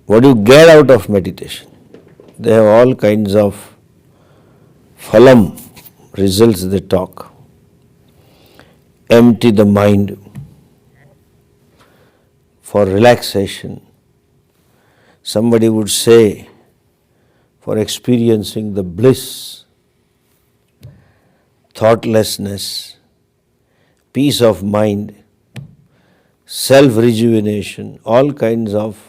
What do you get out of meditation? They have all kinds of phalam, results they talk. Empty the mind for relaxation. Somebody would say, for experiencing the bliss, thoughtlessness, peace of mind, self-rejuvenation, all kinds of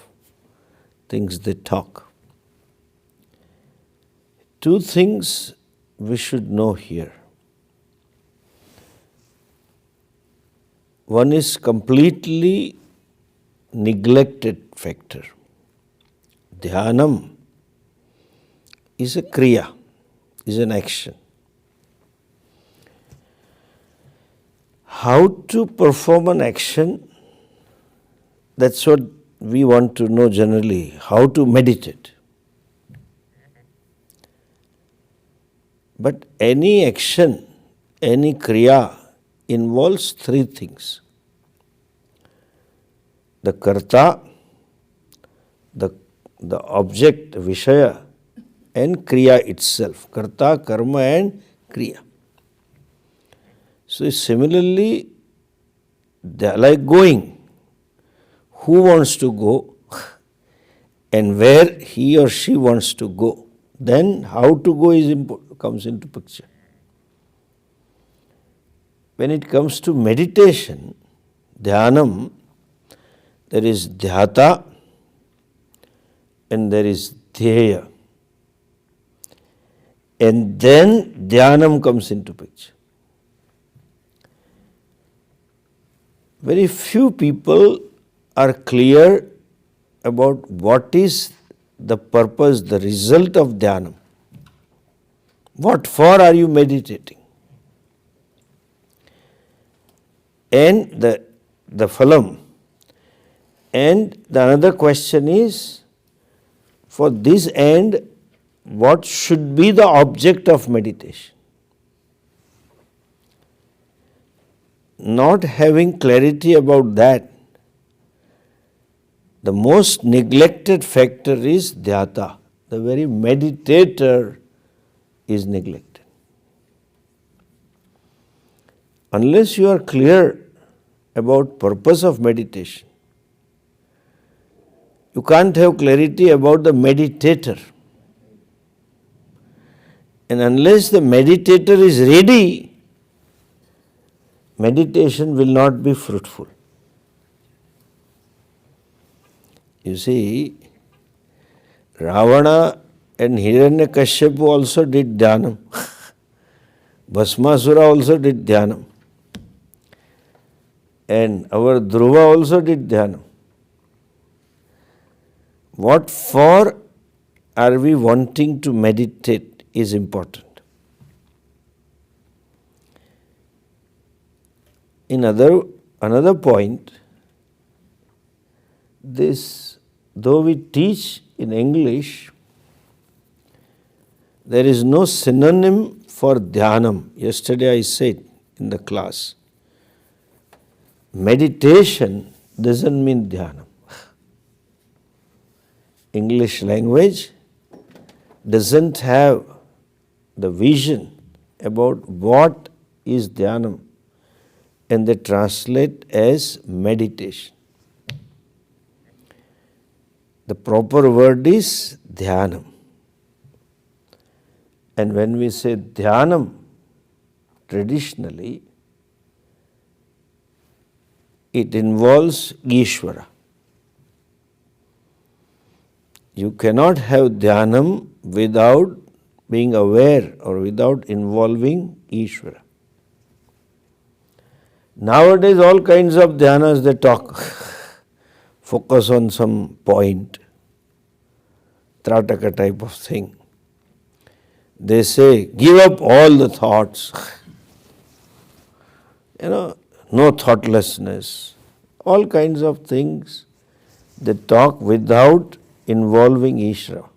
things they talk. Two things we should know here. One is completely neglected factor. Dhyanam is a kriya, is an action. How to perform an action, that's what we want to know generally, how to meditate. But any action, any kriya involves three things. The karta, the object, vishaya, and kriya itself. Karta, karma and kriya. So similarly, they are like going. Who wants to go and where he or she wants to go. Then how to go comes into picture. When it comes to meditation, dhyanam, there is dhyata and there is dhyaya. And then dhyanam comes into picture. Very few people are clear about what is the purpose, the result of dhyanam. What for are you meditating? And the phalam. And the another question is, for this end, what should be the object of meditation? Not having clarity about that, the most neglected factor is dhyata. The very meditator is neglected. Unless you are clear about purpose of meditation, you can't have clarity about the meditator. And unless the meditator is ready, meditation will not be fruitful. You see, Ravana and Hiranyakashipu also did dhyanam. Bhasmasura also did dhyanam. And our Dhruva also did dhyanam. What for are we wanting to meditate is important. Another point, though we teach in English, there is no synonym for dhyanam. Yesterday I said in the class, meditation doesn't mean dhyanam. English language doesn't have the vision about what is dhyanam, and they translate as meditation. The proper word is dhyanam. And when we say dhyanam, traditionally, it involves Ishvara. You cannot have dhyanam without being aware or without involving Ishvara. Nowadays, all kinds of dhyanas they talk, focus on some point, Trataka type of thing. They say, give up all the thoughts, no thoughtlessness, all kinds of things they talk without involving Ishvara.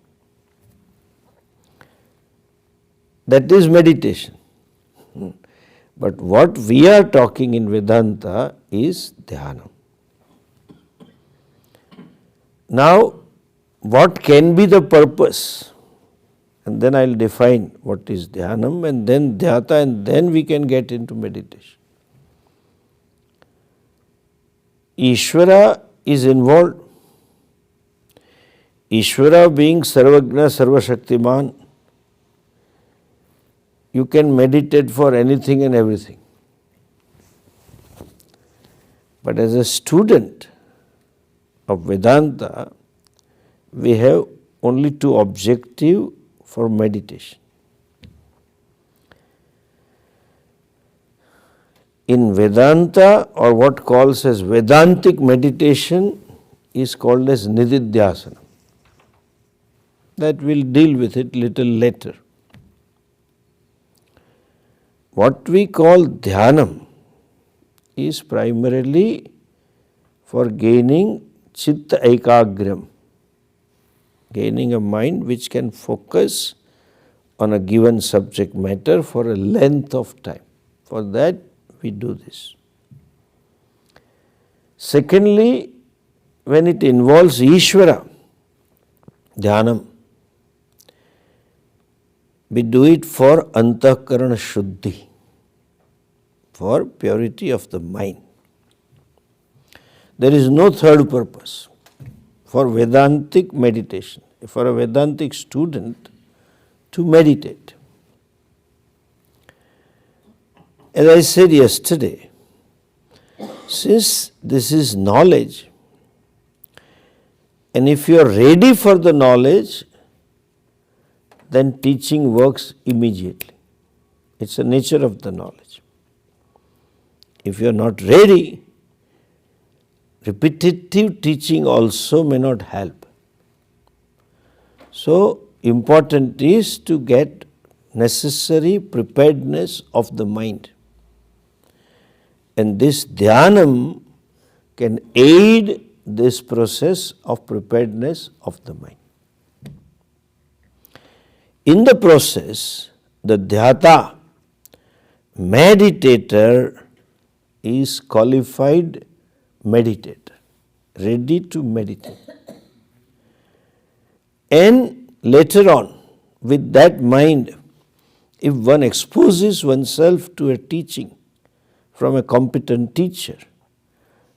That is meditation. But what we are talking in Vedanta is dhyanam. Now, what can be the purpose? And then I'll define what is dhyanam and then dhyata, and then we can get into meditation. Ishvara is involved. Ishvara being Sarvagna, Sarvashaktiman, you can meditate for anything and everything. But as a student of Vedanta, we have only two objectives for meditation. In Vedanta, or what calls as Vedantic meditation, is called as Nididhyasana. That we'll deal with it little later. What we call dhyanam is primarily for gaining chitta ekagram, gaining a mind which can focus on a given subject matter for a length of time. For that we do this. Secondly, when it involves Ishvara, dhyanam, we do it for antahkarana shuddhi, for purity of the mind. There is no third purpose for Vedantic meditation, for a Vedantic student to meditate. As I said yesterday, since this is knowledge, and if you are ready for the knowledge, then teaching works immediately. It's the nature of the knowledge. If you are not ready, repetitive teaching also may not help. So, important is to get necessary preparedness of the mind. And this dhyanam can aid this process of preparedness of the mind. In the process, the dhyata, meditator, is qualified meditator, ready to meditate. And later on, with that mind, if one exposes oneself to a teaching from a competent teacher,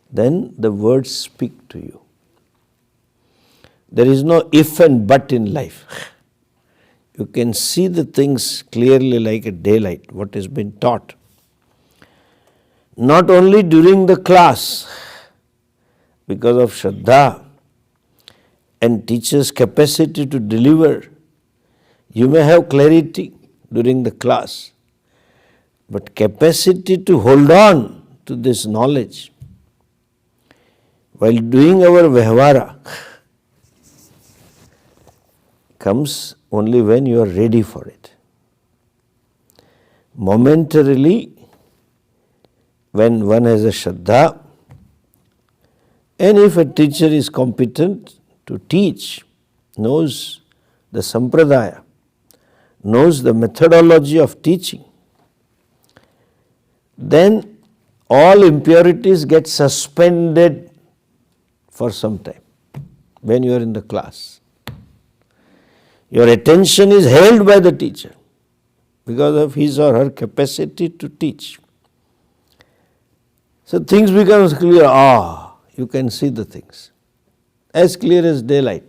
then the words speak to you. There is no if and but in life. You can see the things clearly like a daylight, what has been taught. Not only during the class, because of Shraddha and teacher's capacity to deliver, you may have clarity during the class, but capacity to hold on to this knowledge while doing our vyavhara comes only when you are ready for it. Momentarily, when one has a Shraddha, and if a teacher is competent to teach, knows the sampradaya, knows the methodology of teaching, then all impurities get suspended for some time when you are in the class. Your attention is held by the teacher because of his or her capacity to teach. So things become clear. You can see the things as clear as daylight,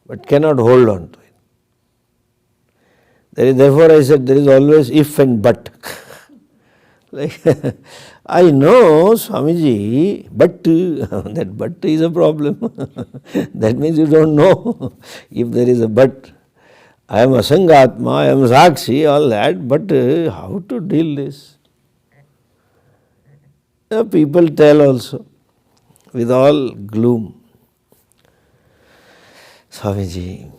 but cannot hold on to it. Therefore I said there is always if and but. Like, I know, Swamiji, but that but is a problem. That means you don't know if there is a but. I am Asangatma, I am Sakshi, all that, but how to deal this? People tell also, with all gloom, Swamiji,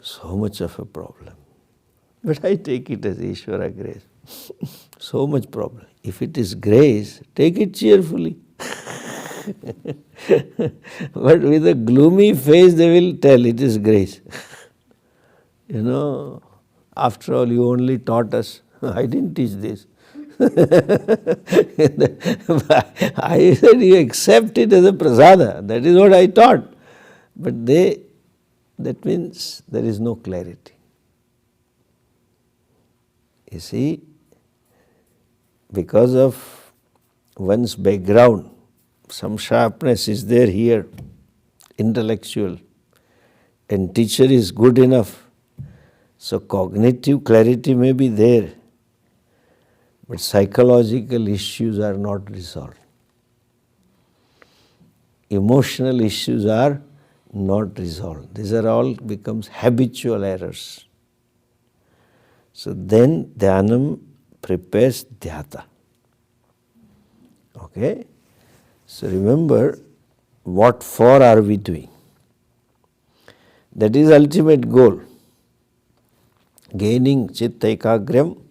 so much of a problem. But I take it as Ishvara grace. So much problem. If it is grace, take it cheerfully. But with a gloomy face they will tell it is grace. After all you only taught us. I didn't teach this. I said you accept it as a prasada. That is what I taught. But that means there is no clarity. You see, because of one's background, some sharpness is there here, intellectual, and teacher is good enough. So cognitive clarity may be there, but psychological issues are not resolved. Emotional issues are not resolved. These are all becomes habitual errors. So then dhyanam prepares dhyata. Okay? So remember, what for are we doing? That is ultimate goal. Gaining chitta ekagram.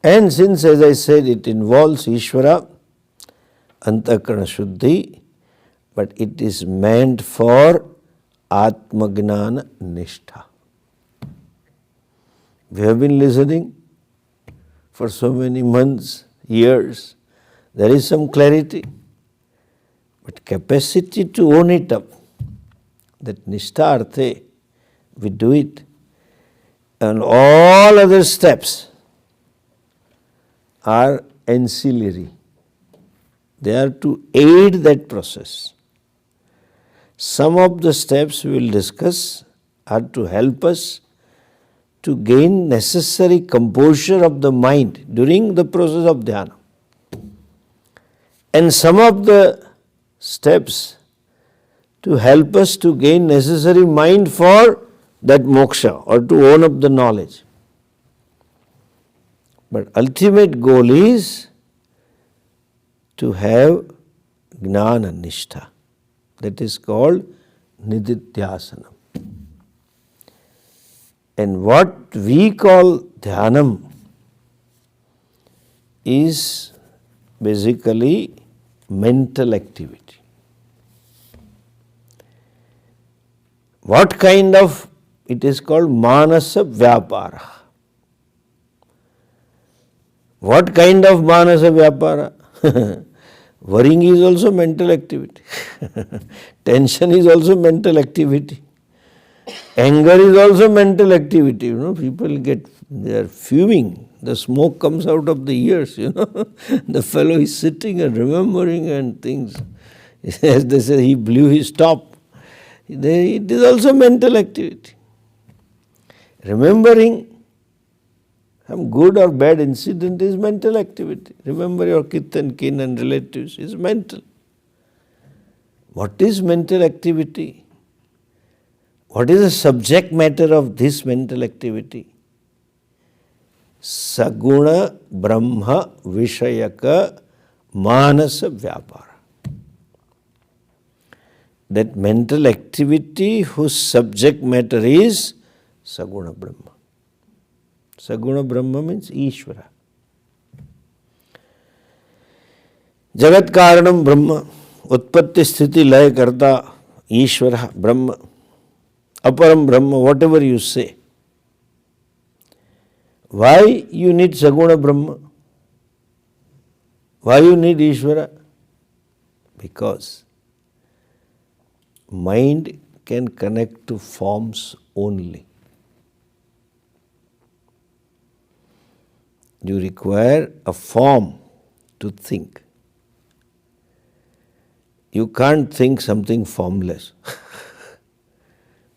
And since, as I said, it involves Ishvara, antakarana shuddhi, but it is meant for atmagnana nishtha. We have been listening for so many months, years. There is some clarity, but capacity to own it up, that nishtha arthe, we do it, and all other steps are ancillary. They are to aid that process. Some of the steps we will discuss are to help us to gain necessary composure of the mind during the process of dhyana. And some of the steps to help us to gain necessary mind for that moksha or to own up the knowledge. But ultimate goal is to have gnana nishtha. That is called nididhyasanam. And what we call dhyanam is basically mental activity. What kind of, it is called manasa vyapara. What kind of manasa vyapara? Worrying is also mental activity. Tension is also mental activity. Anger is also mental activity. You know, people they are fuming. The smoke comes out of the ears, you know. The fellow is sitting and remembering and things. As they say, he blew his top. It is also mental activity. Remembering some good or bad incident is mental activity. Remember your kith and kin and relatives is mental. What is mental activity? What is the subject matter of this mental activity? Saguna Brahma Vishayaka Manasa Vyapara. That mental activity whose subject matter is Saguna Brahma. Saguna Brahma means Ishvara. Jagat Karanam Brahma. Utpatti Sthiti Laya Karta Ishvara Brahma. Aparam Brahma, whatever you say. Why you need Saguna Brahma? Why you need Ishvara? Because mind can connect to forms only. You require a form to think. You can't think something formless.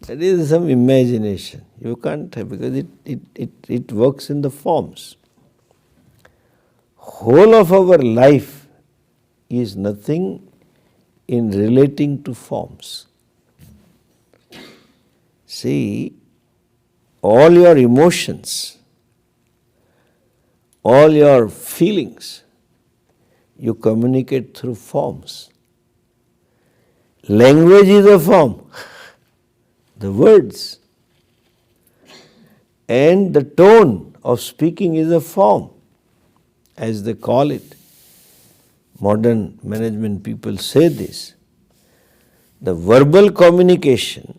That is some imagination. You can't have, because it works in the forms. Whole of our life is nothing in relating to forms. See, all your emotions, all your feelings, you communicate through forms. Language is a form. The words and the tone of speaking is a form, as they call it. Modern management people say this. The verbal communication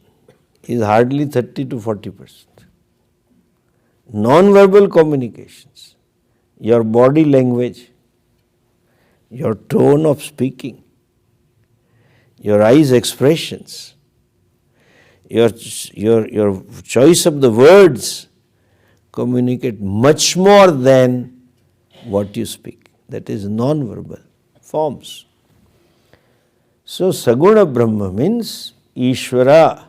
is hardly 30 to 40%. Non-verbal communications, your body language, your tone of speaking, your eyes expressions, Your choice of the words communicate much more than what you speak. That is non-verbal forms. So Saguna Brahma means Ishvara,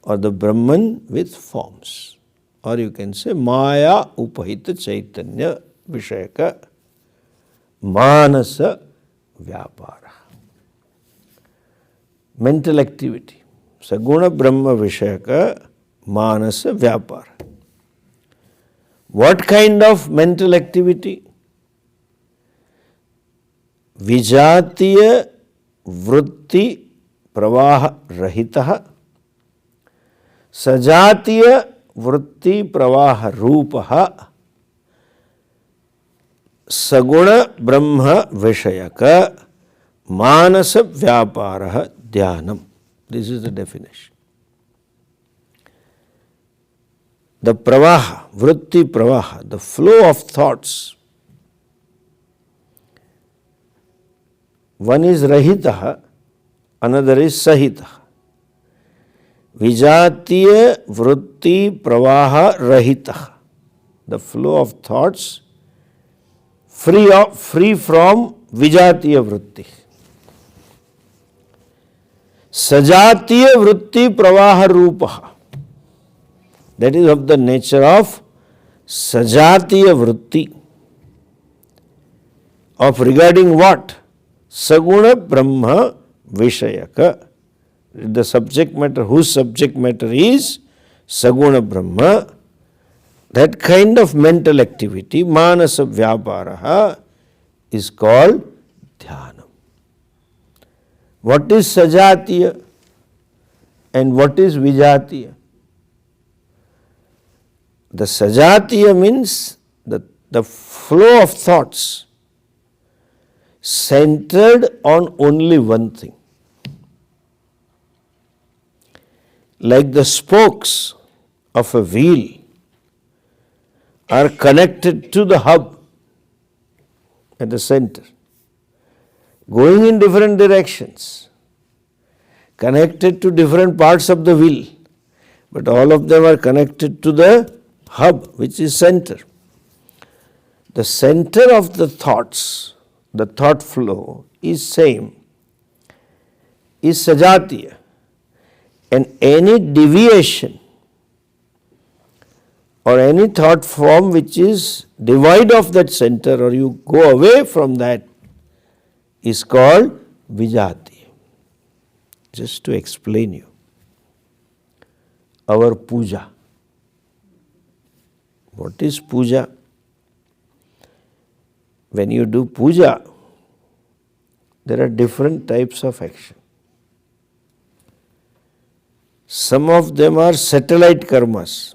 or the Brahman with forms. Or you can say Maya Upahita Chaitanya Vishayaka Manasa Vyapara. Mental activity. Saguna Brahma Vishayaka Manasa Vyapara. What kind of mental activity? Vijatiya Vritti Pravaha Rahitaha Sajatiya Vritti Pravaha Rupaha Saguna Brahma Vishayaka Manasa Vyaparaha Dhyanam. This is the definition. The pravaha, vritti pravaha, the flow of thoughts. One is rahitaha, another is sahitaha. Vijatiya vritti pravaha rahitaha. The flow of thoughts free from vijatiya vritti. Sajatiya vritti pravaha rupaha. That is of the nature of sajatiya vritti. Of regarding what? Saguna Brahma Vishayaka. The subject matter, whose subject matter is Saguna Brahma. That kind of mental activity, Manasa Vyaparaha, is called Dhyanam. What is Sajatiya and what is Vijatiya? The Sajatiya means the flow of thoughts centered on only one thing. Like the spokes of a wheel are connected to the hub at the center, going in different directions, connected to different parts of the wheel, but all of them are connected to the hub, which is center. The center of the thoughts, the thought flow is same, is Sajatiya. And any deviation or any thought form which is devoid of that center, or you go away from that, is called Vijatiya. Just to explain you, our puja. What is puja? When you do puja, there are different types of action. Some of them are satellite karmas,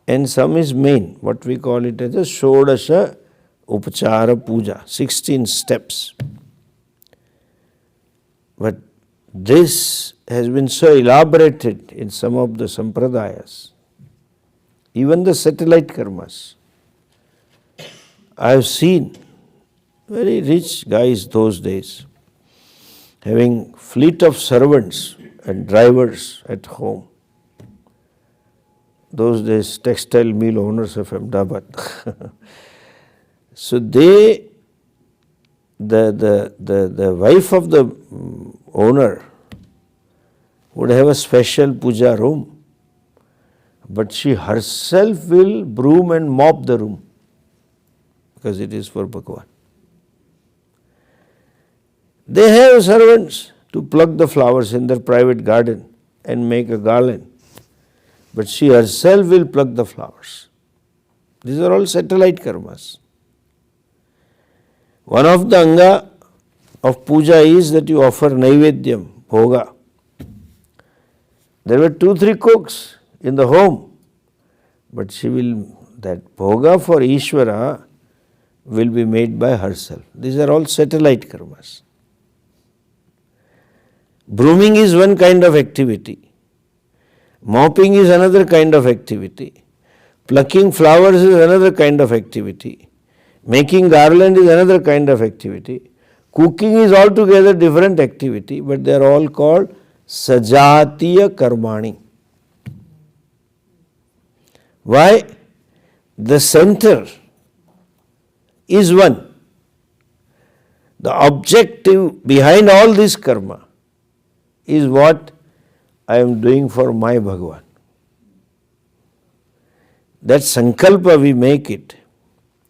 and some is main, what we call it as a Shodasha Upachara Puja, 16 steps. But this has been so elaborated in some of the sampradayas, even the satellite karmas. I have seen very rich guys those days having fleet of servants and drivers at home. Those days, textile mill owners of Ahmedabad. So the wife of the owner would have a special puja room, but she herself will broom and mop the room because it is for Bhagavan. They have servants to pluck the flowers in their private garden and make a garland, but she herself will pluck the flowers. These are all satellite karmas. One of the anga of puja is that you offer naivedyam, bhoga. There were 2-3 cooks in the home, but that bhoga for Ishvara will be made by herself. These are all satellite karmas. Brooming is one kind of activity. Mopping is another kind of activity. Plucking flowers is another kind of activity. Making garland is another kind of activity. Cooking is altogether different activity, but they are all called sajatiya karmani. Why? The center is one. The objective behind all this karma is what I am doing for my Bhagavan. That sankalpa we make it.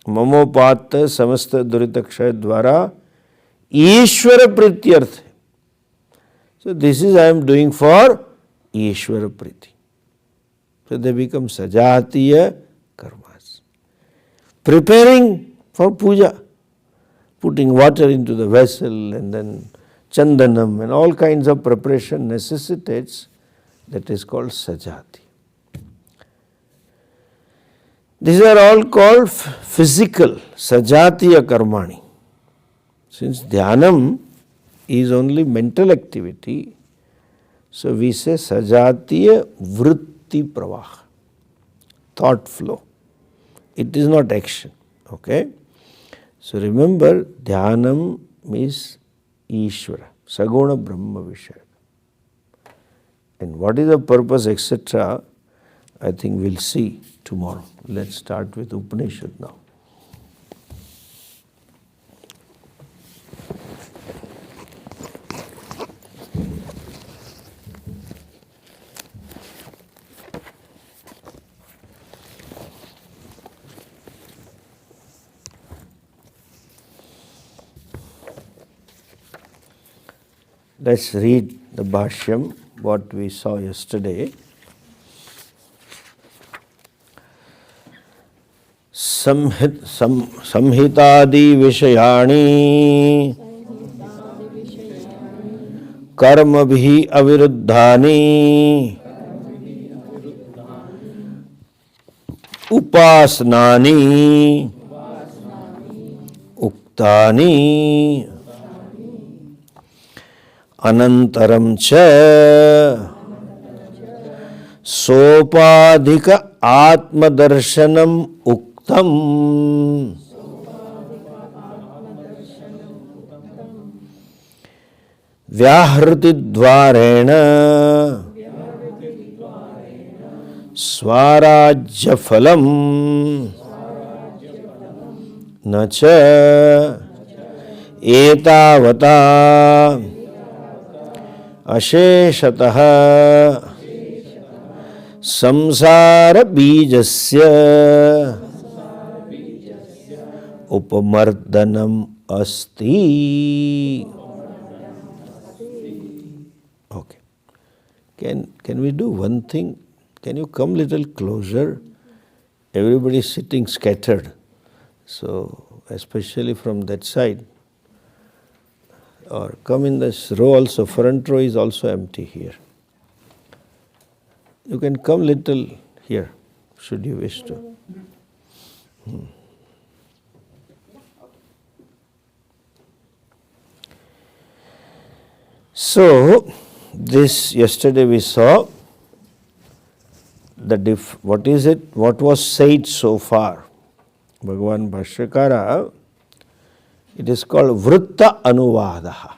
Mamopata samasta duritakshaya dvara Ishvara prityartha. So this is I am doing for Ishvara priti. So they become sajatiya karmas. Preparing for puja. Putting water into the vessel and then chandanam and all kinds of preparation necessitates, that is called sajati. These are all called physical, sajatiya karmani. Since dhyanam is only mental activity, so we say sajatiya vritti pravaha, thought flow. It is not action, okay? So remember, dhyanam is Ishvara, Saguna Brahma Vishaya. And what is the purpose, etc., I think we'll see tomorrow. Let's start with Upanishad now. Let's read the Bhashyam, what we saw yesterday. Samhitadi vishayani karmabhi aviruddhani upasnani uktani anantaram cha sopadhika atmadarshanam uktam vyahriti dvarena swarajya phalam nacha etavata अशेषतः संसार बीजस्य उपमर्दनम अस्ति. Okay. Can we do one thing? Can you come little closer? Everybody is sitting scattered. So especially from that side. Or come in this row also, front row is also empty here. You can come little here, should you wish to. So, this yesterday we saw what is it? What was said so far? Bhagavan Bhashyakara, it is called vritta anuvadaha.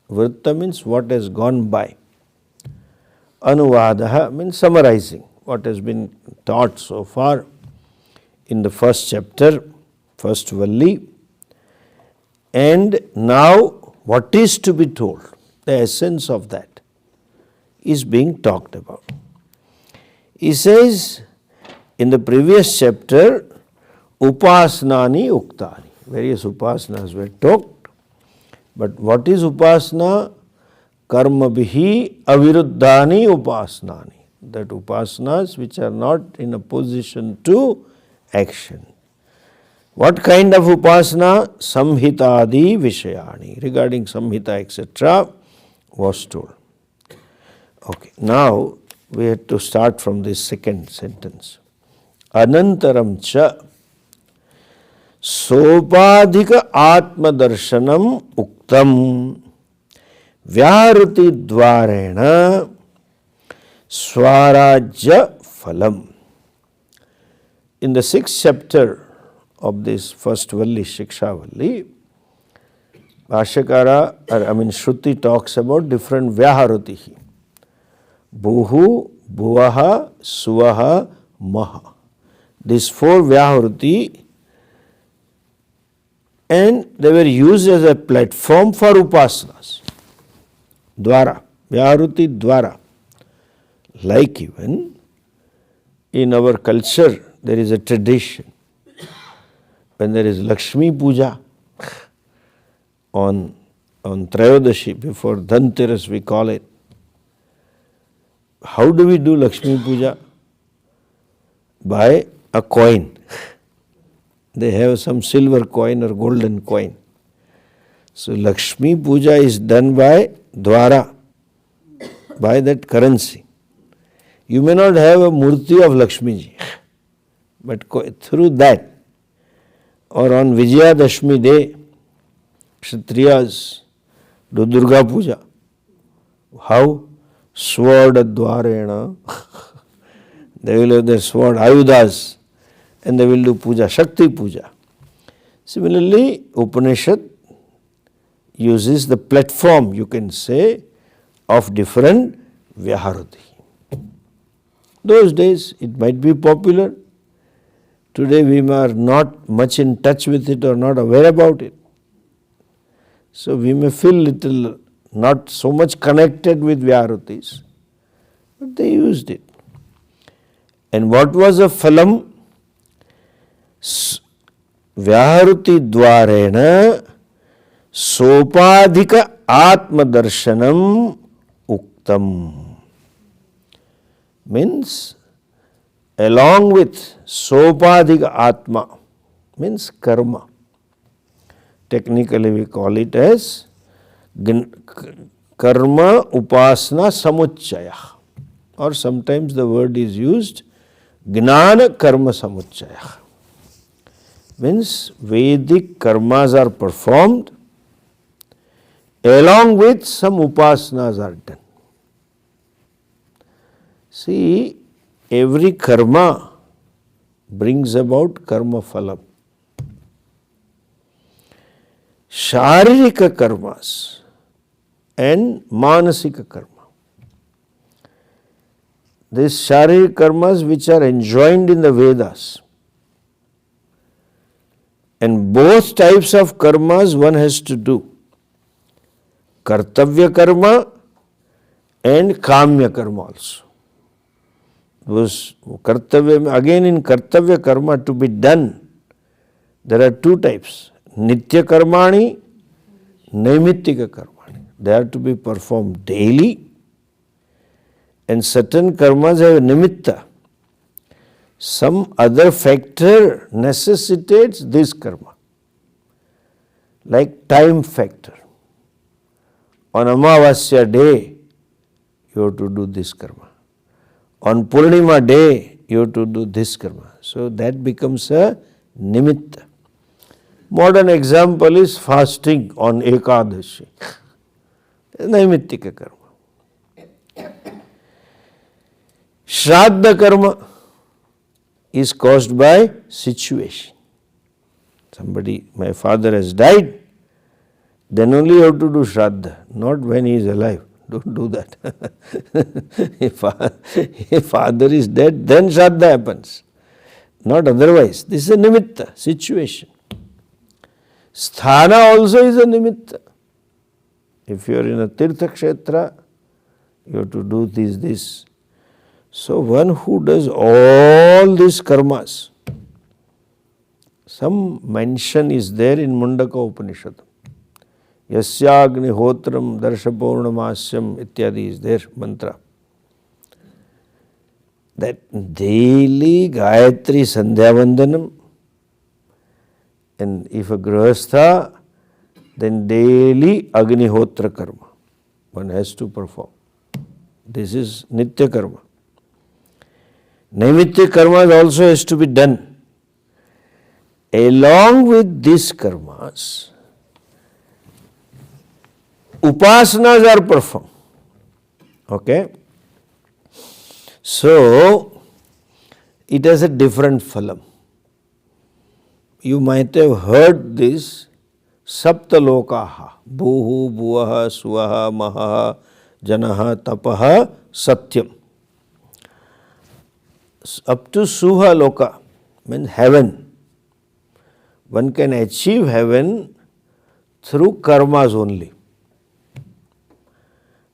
Vritta means what has gone by. Anuvadaha means summarizing what has been taught so far in the first chapter, first valli. And now what is to be told, the essence of that is being talked about. He says in the previous chapter, upasnani uktani. Various upasanas were talked. But what is upasana? Karma bihi aviruddhani upasnani. That upasanas which are not in opposition to action. What kind of upasana? Samhitadi vishayani. Regarding samhita, etc. was told. Okay, now we have to start from this second sentence. Anantaram cha sopadhika atmadarshanam uktam vyahriti dvarena swarajya phalam. In the sixth chapter of this first valli, Shiksha Valli, Bhashyakara, Shruti talks about different Vyaharutihi. Bhuhu, Bhuvaha, Suvaha, Maha. These four Vyaharuti, and they were used as a platform for upasanas. Dwara, Vyaharuti Dwara. Like even in our culture, there is a tradition. When there is Lakshmi Puja on Trayodashi, before Dhanteras we call it. How do we do Lakshmi Puja? By a coin. They have some silver coin or golden coin. So Lakshmi Puja is done by Dwara, by that currency. You may not have a murti of Lakshmi ji, but through that, or on Vijayadashmi day, Kshatriyas do Durga Puja. How? Sword Dwarena. They will have their sword, Ayudas, and they will do puja, Shakti Puja. Similarly, Upanishad uses the platform, you can say, of different Vyaharuti. Those days it might be popular. Today we are not much in touch with it or not aware about it. So we may feel little not so much connected with Vyaharutis, but they used it. And what was a phalam? Vyaharuti dwarena sopadhika atmadarshanam uktam. Means along with sopadhika atma, means karma. Technically we call it as karma upasana samuchaya, or sometimes the word is used Gnana karma samuchaya. Means Vedic karmas are performed along with some upasanas are done. See, every karma brings about karma phalam. Sharirika karmas and manasika karma. These sharirika karmas which are enjoined in the Vedas. And both types of karmas one has to do. Kartavya karma and kamya karma also. Those kartavya, again in kartavya karma to be done, there are two types. Nitya karmani, naimittika karmani. They are to be performed daily, and certain karmas have nimitta. Some other factor necessitates this karma, like time factor. On Amavasya day, you have to do this karma. On Purnima day, you have to do this karma. So that becomes a nimitta. Modern example is fasting on Ekadashi. Naimittika karma. Shraddha karma is caused by situation. Somebody, my father has died, then only you have to do Shraddha, not when he is alive. Don't do that. If father is dead, then Shraddha happens. Not otherwise. This is a nimitta, situation. Sthana also is a nimitta. If you are in a Tirtha Kshetra, you have to do this. So one who does all these karmas, some mention is there in Mundaka Upanishad. Yasyagni hotram darshapurnamasyam ityadi is there, mantra. That daily Gayatri Sandhya Vandanam, and if a grihastha, then daily Agnihotra karma one has to perform. This is Nitya karma. Naimitya karma also has to be done. Along with these karmas, upasanas are performed. Okay? So, it has a different phalam. You might have heard this Saptalokaha. Bhuhu, Bhuvaha, Suvaha, Mahaha, Janaha, Tapaha, Satyam. Up to Suha Loka means heaven. One can achieve heaven through karmas only.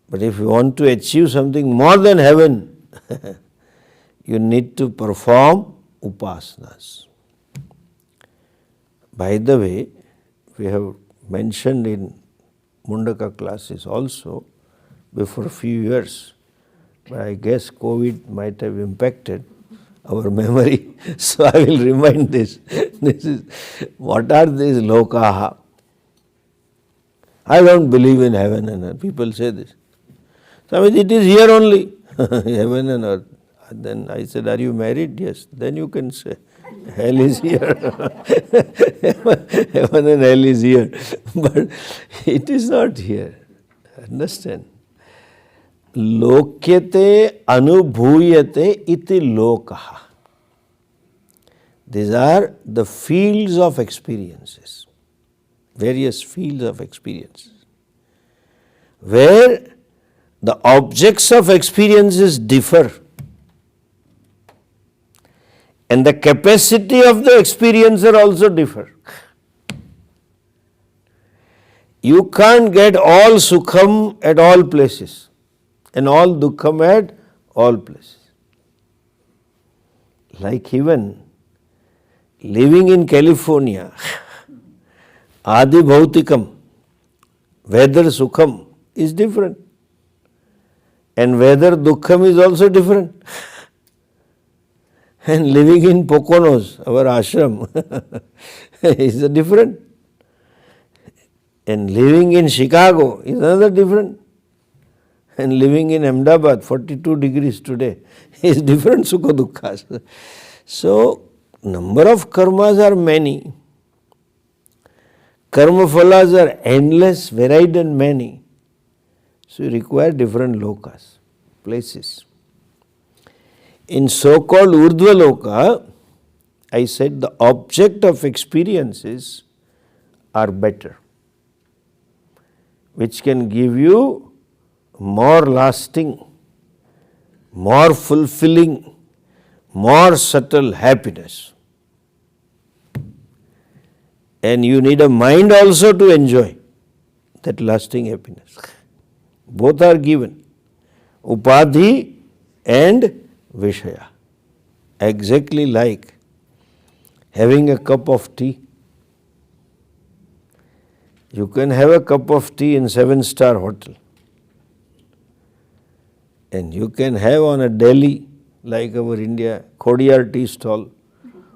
But if you want to achieve something more than heaven, you need to perform upasanas. By the way, we have mentioned in Mundaka classes also before a few years, but I guess COVID might have impacted our memory, so I will remind this. What are these lokaha? I don't believe in heaven and earth. People say this. So I mean, it is here only, heaven and earth. And then I said, are you married? Yes. Then you can say, hell is here. Heaven and hell is here. But it is not here. Understand? Lokyate anubhuyate iti lokaha. These are the fields of experiences, various fields of experiences, where the objects of experiences differ and the capacity of the experiencer also differ. You can't get all sukham at all places and all dukkham at all places. Like even living in California, adi bhautikam, weather sukham is different and weather dukkham is also different. And living in Poconos, our ashram, is different. And living in Chicago is another different. And living in Ahmedabad, 42 degrees today, is different sukha dukkhas. So, number of karmas are many. Karma phalas are endless, varied and many. So, you require different lokas, places. In so-called Urdhva Loka, I said the object of experiences are better, which can give you more lasting, more fulfilling, more subtle happiness. And you need a mind also to enjoy that lasting happiness. Both are given, upadhi and Vishaya. Exactly like having a cup of tea. You can have a cup of tea in 7-star hotel. And you can have on a Delhi, like our India, Khodiyar tea stall,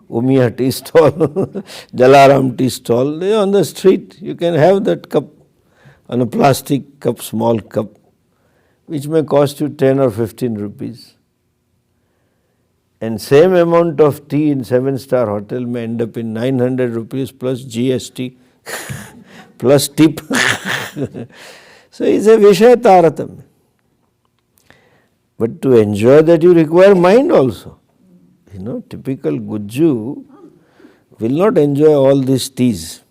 Umia tea stall, Jalaram tea stall. They are on the street. You can have that cup on a plastic cup, small cup, which may cost you 10 or 15 rupees. And same amount of tea in 7-star hotel may end up in 900 rupees plus GST plus tip. So it's a Vishaya Taratamya. But to enjoy that you require mind also. You know, typical Gujju will not enjoy all these teas.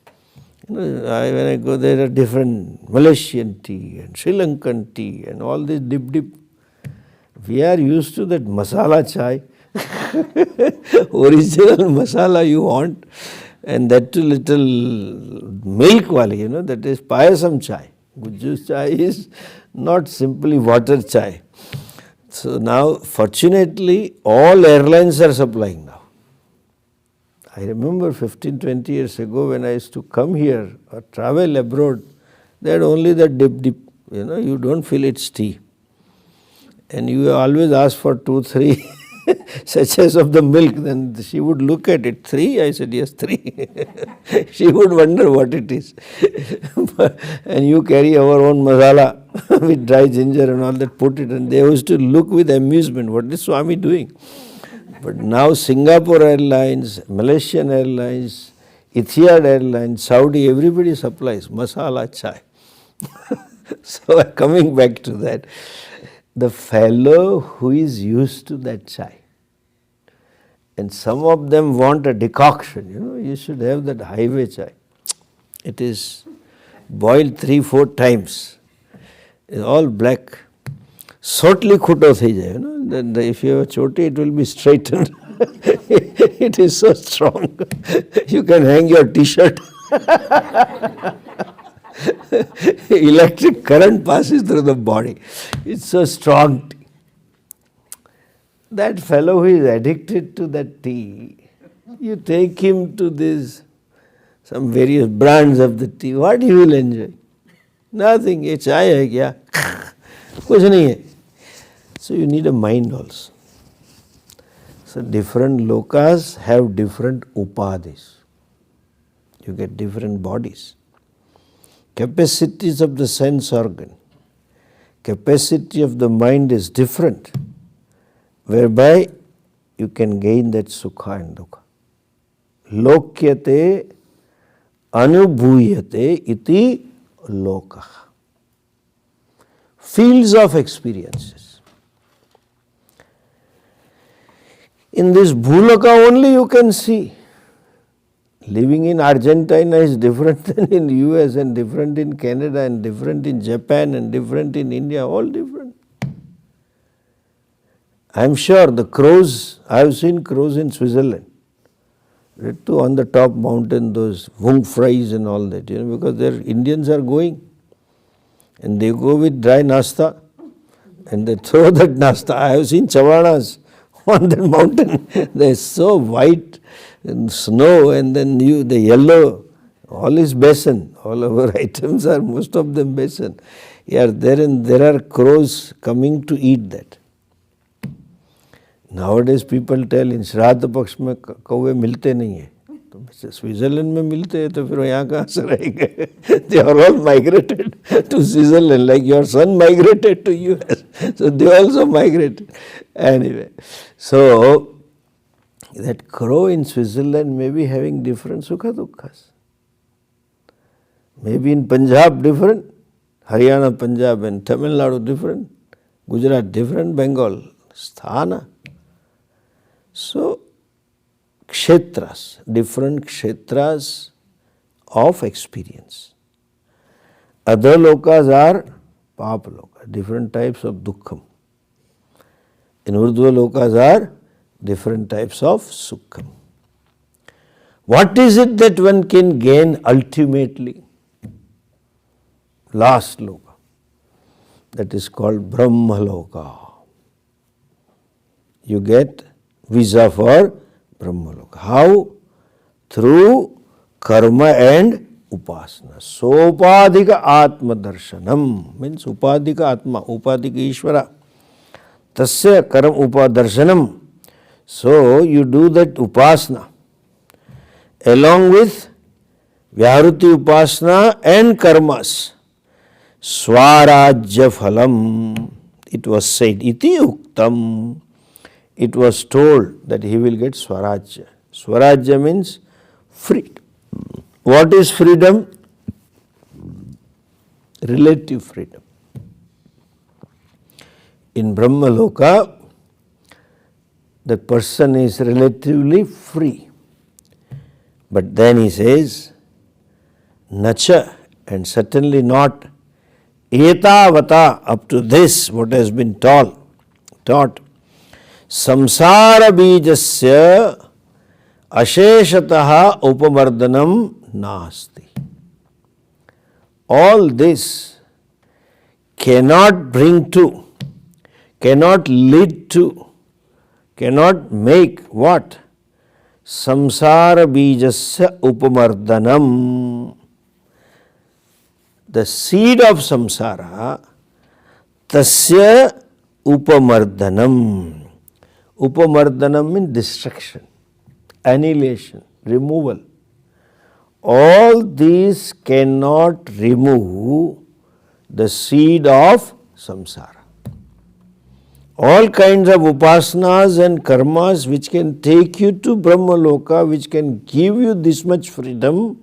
You know, when I go there are different Malaysian tea and Sri Lankan tea and all this dip. We are used to that masala chai. Original masala you want, and that too little milk wali, that is payasam chai. Gujju chai is not simply water chai. So now fortunately all airlines are supplying now. I remember 15-20 years ago when I used to come here or travel abroad, they had only the dip, you don't feel it's tea. And you always ask for 2-3 sachets of the milk, then she would look at it. 3? I said, yes, 3. She would wonder what it is. And you carry our own masala with dry ginger and all that, put it, and they used to look with amusement, what is Swami doing? But now Singapore Airlines, Malaysian Airlines, Etihad Airlines, Saudi, everybody supplies masala chai. So coming back to that, the fellow who is used to that chai, and some of them want a decoction, you should have that highway chai. It is boiled 3-4 times. It's all black. Shortly khuto thai jaye, no? Then if you have a choti, it will be straightened. It is so strong. You can hang your t-shirt. Electric current passes through the body. It's so strong. That fellow who is addicted to that tea, you take him to some various brands of the tea, what he will enjoy? Nothing. Ye chai hai kya? Kuch nahi hai. So you need a mind also. So different lokas have different upadhis. You get different bodies. Capacities of the sense organ, capacity of the mind is different, whereby you can gain that sukha and dukkha. Lokyate anubhuyate iti loka. Fields of experiences. In this bhuloka only you can see. Living in Argentina is different than in US and different in Canada and different in Japan and different in India, all different. I am sure the crows, I have seen crows in Switzerland. Too, on the top mountain, those Wung fries and all that, because their Indians are going and they go with dry nasta and they throw that nasta. I have seen chavanas on that mountain. They are so white and snow and then the yellow, all is besan. All our items are, most of them besan. Yeah, there are crows coming to eat that. Nowadays people tell in Shraddha Paksh mein kauve milte nahi hai. Switzerland में मिलते हैं तो फिर यहाँ कहाँ से रहेंगे? They are all migrated to Switzerland, like your son migrated to US. So they also migrated. Anyway, so that crow in Switzerland may be having different sukha dukkhas. Maybe in Punjab different, Haryana, Punjab and Tamil Nadu different, Gujarat different, Bengal, sthana. So kshetras, different kshetras of experience. Other lokas are papa loka, different types of dukkham. In Urdhva lokas are different types of sukham. What is it that one can gain ultimately? Last loka. That is called Brahma loka. You get visa for Brahma loka. How? Through karma and upasana. Sopadhika atma darshanam means upadhika atma, upadhika Ishvara. Tasya karam upadarshanam. So you do that upasana along with Vyahruti upasana and karmas. Swarajya phalam. It was said, iti uktam. It was told that he will get Swarajya. Swarajya means free. What is freedom? Relative freedom. In Brahma Loka, the person is relatively free. But then he says, nacha, and certainly not etavata, up to this, what has been taught. Samsara bijasya asheshataha upamardhanam nasti. All this cannot bring to, cannot lead to, cannot make what? Samsara bijasya upamardhanam. The seed of samsara, tasya upamardhanam. Upamardhanam means destruction, annihilation, removal. All these cannot remove the seed of samsara. All kinds of upasanas and karmas which can take you to Brahma Loka, which can give you this much freedom,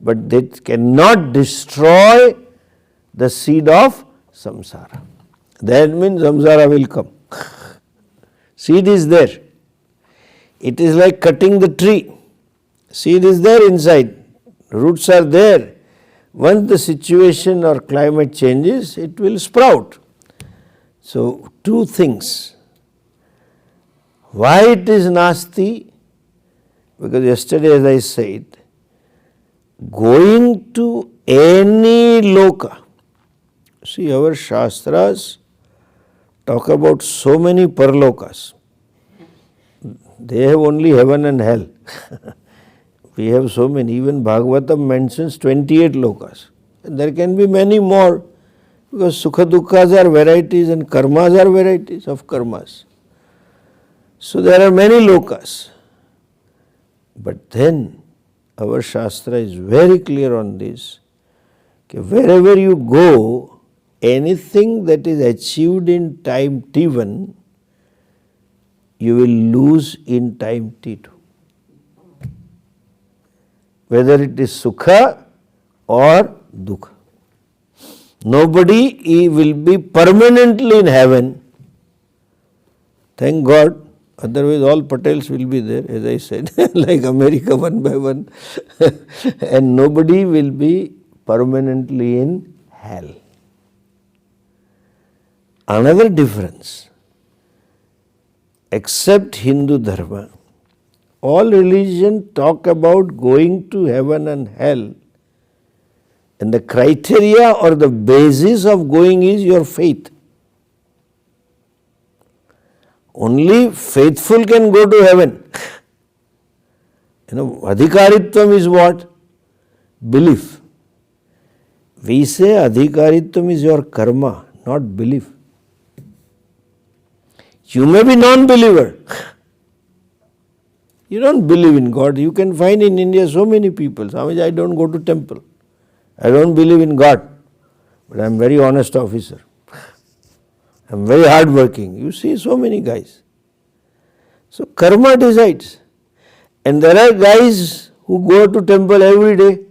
but that cannot destroy the seed of samsara. That means samsara will come. Seed is there. It is like cutting the tree. Seed is there inside. Roots are there. Once the situation or climate changes, it will sprout. So, two things. Why it is nasti? Because yesterday, as I said, going to any loka, see, our Shastras talk about so many parlokas. They have only heaven and hell. We have so many. Even Bhagavatam mentions 28 lokas. And there can be many more, because sukha dukkha's are varieties and karmas are varieties of karmas. So there are many lokas. But then our Shastra is very clear on this. Okay, wherever you go, anything that is achieved in time T1, you will lose in time T2. Whether it is sukha or dukkha. Nobody will be permanently in heaven. Thank God. Otherwise all Patels will be there, as I said, like America one by one. And nobody will be permanently in hell. Another difference, except Hindu Dharma, all religion talk about going to heaven and hell. And the criteria or the basis of going is your faith. Only faithful can go to heaven. Adhikaritvam is what? Belief. We say adhikaritvam is your karma, not belief. You may be non-believer. You don't believe in God. You can find in India so many people. Swamiji, I don't go to temple. I don't believe in God. But I am very honest officer. I am very hardworking. You see so many guys. So karma decides. And there are guys who go to temple every day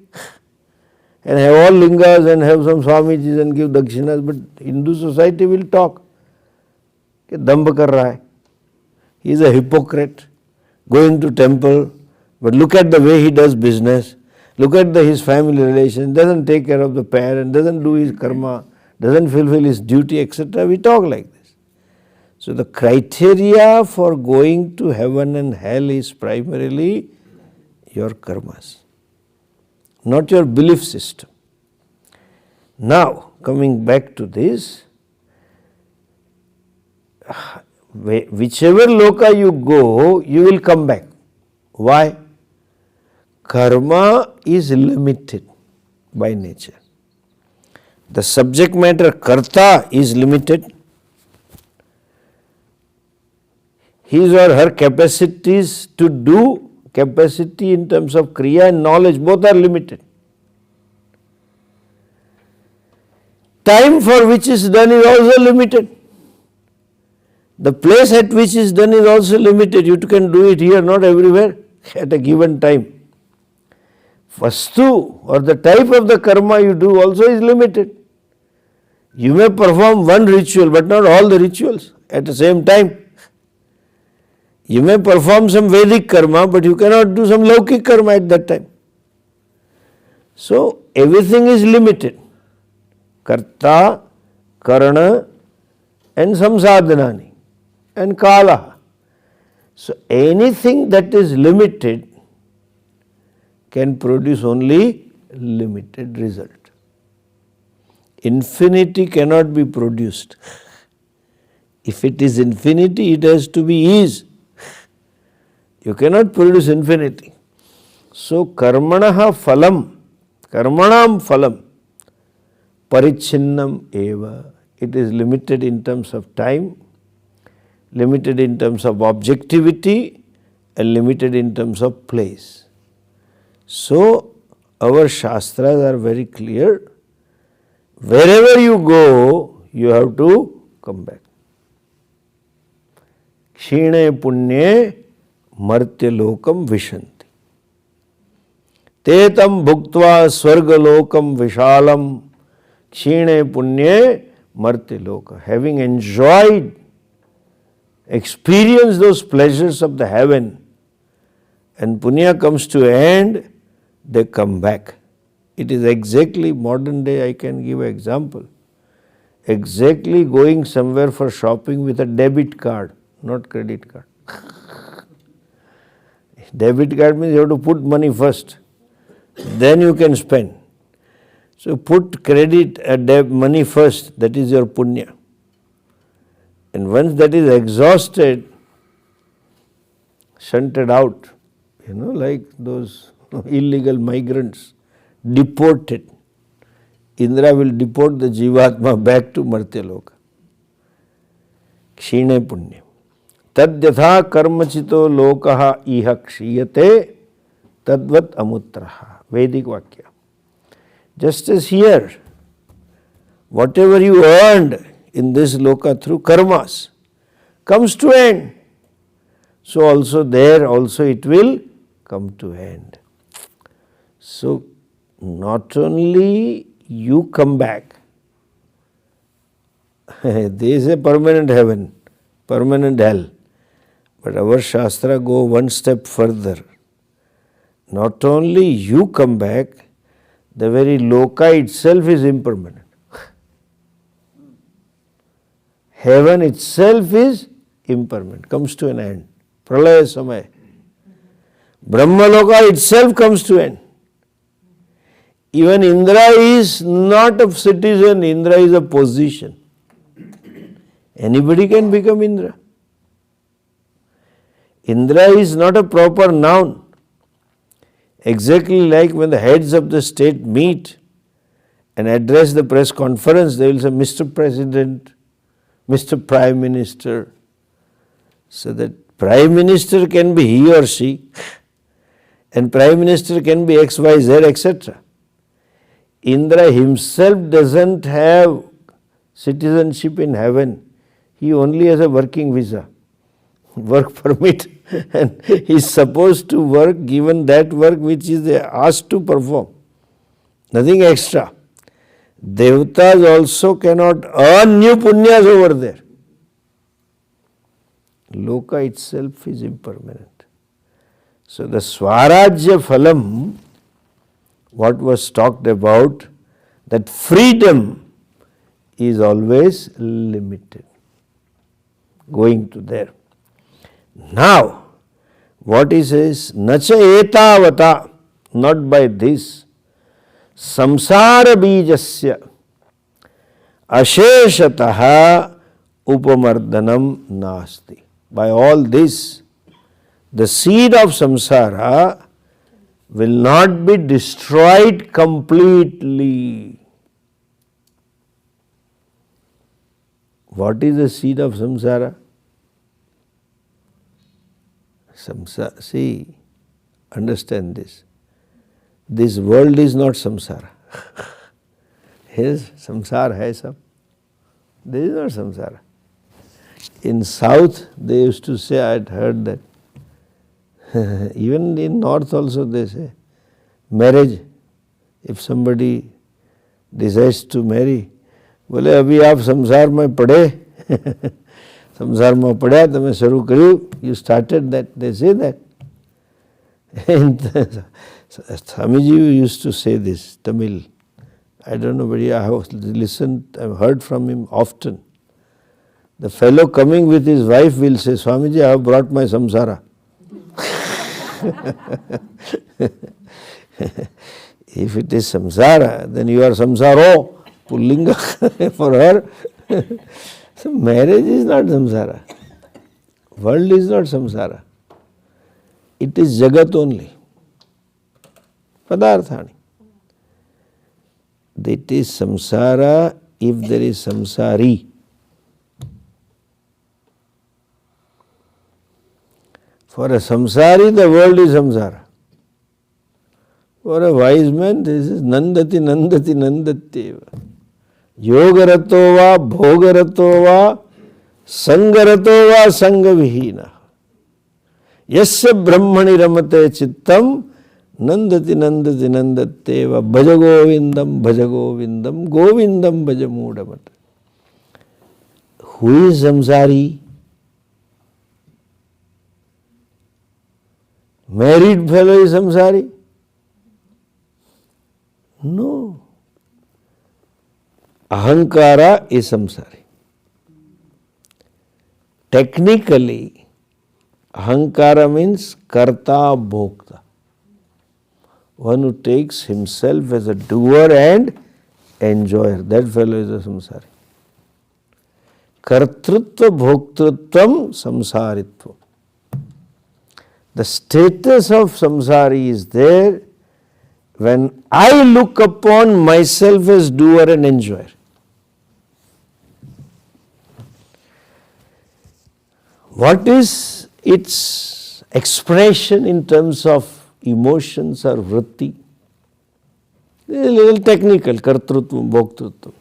and have all lingas and have some Swamijis and give dakshinas. But Hindu society will talk. कि दम्भ कर रहा है. He is a hypocrite, going to temple, but look at the way he does business, look at his family relations, doesn't take care of the parent, doesn't do his karma, doesn't fulfill his duty, etc. We talk like this. So the criteria for going to heaven and hell is primarily your karmas, not your belief system. Now, coming back to this, whichever loka you go, you will come back. Why? Karma is limited by nature. The subject matter karta is limited. His or her capacities to do, capacity in terms of kriya and knowledge, both are limited. Time for which is done is also limited. The place at which is done is also limited. You can do it here, not everywhere, at a given time. Vastu or the type of the karma you do also is limited. You may perform one ritual, but not all the rituals at the same time. You may perform some Vedic karma, but you cannot do some Laukik karma at that time. So, everything is limited. Karta, Karana and Samsadhanani and Kala. So, anything that is limited can produce only limited result. Infinity cannot be produced. If it is infinity, it has to be ease. You cannot produce infinity. So, karmanaha phalam, karmanam phalam, parichinnam eva. It is limited in terms of time, limited in terms of objectivity, and limited in terms of place. So, our Shastras are very clear. Wherever you go, you have to come back. Kshine punye martya lokam vishanti. Tetam bhuktva swargalokam vishalam. Kshine punye martya loka. Having enjoyed, experienced those pleasures of the heaven, and punya comes to end, they come back. It is exactly modern day, I can give an example. Exactly going somewhere for shopping with a debit card, not credit card. Debit card means you have to put money first, then you can spend. So put credit money first, that is your punya. And once that is exhausted, shunted out, like those illegal migrants, deported. Indra will deport the Jivatma back to Martyaloka. Kshine punya. Tad yatha karmachito lokaha iha kshiyate tadvat amutraha. Vedic Vakya. Just as here, whatever you earned in this loka through karmas comes to end. So also there also it will come to end. So not only you come back, there is a permanent heaven, permanent hell. But our Shastra go one step further. Not only you come back, the very loka itself is impermanent. Heaven itself is impermanent, comes to an end. Pralaya samaya. Brahmaloka itself comes to end. Even Indra is not a citizen, Indra is a position. Anybody can become Indra. Indra is not a proper noun. Exactly like when the heads of the state meet and address the press conference, they will say, Mr. President, Mr. Prime Minister. So that Prime Minister can be he or she, and Prime Minister can be X, Y, Z, etc. Indra himself doesn't have citizenship in heaven. He only has a working visa, work permit, and he is supposed to work, given that work which is asked to perform. Nothing extra. Devatas also cannot earn new punyas over there. Loka itself is impermanent. So the Swarajya Phalam, what was talked about, that freedom is always limited. Going to there. Now, what he says, nacha etavata, not by this, samsara bijasya asheshataha upamardanam nasti. By all this, the seed of samsara will not be destroyed completely. What is the seed of samsara? See, understand this. This world is not samsara. His samsara hai sab. This is not samsara. In South, they used to say, I had heard that. Even in North also they say, marriage, if somebody decides to marry, बोले अभी आप संसार में पढ़े, संसार में पढ़ा तो मैं शुरू करूँ, you started that, they say that. And Swamiji used to say this, Tamil. I don't know, but I have listened, I have heard from him often. The fellow coming with his wife will say, Swamiji, I have brought my samsara. If it is samsara, then you are samsaro, pullinga for her. So marriage is not samsara. World is not samsara. It is jagat only. Padarthani. It is samsara if there is samsari. For a samsari, the world is samsara. For a wise man, this is nandati, nandati, nandatyeva. Yogarato va, bhogarato va, sangarato va, sangavihina. Yasya brahmani ramate chittam, nandati, nandati, nandatyeva. Bhajagovindam, bhajagovindam, govindam bhajamudamata. Who is samsari? Married fellow is samsari? No. Ahankara is samsari. Technically, ahankara means karta bhokta. One who takes himself as a doer and enjoyer. That fellow is a samsari. Kartrutva bhoktrutvam samsaritva. The status of samsari is there when I look upon myself as doer and enjoyer. What is its expression in terms of emotions or vritti? A little technical, kartrutvam, bhoktrutvam.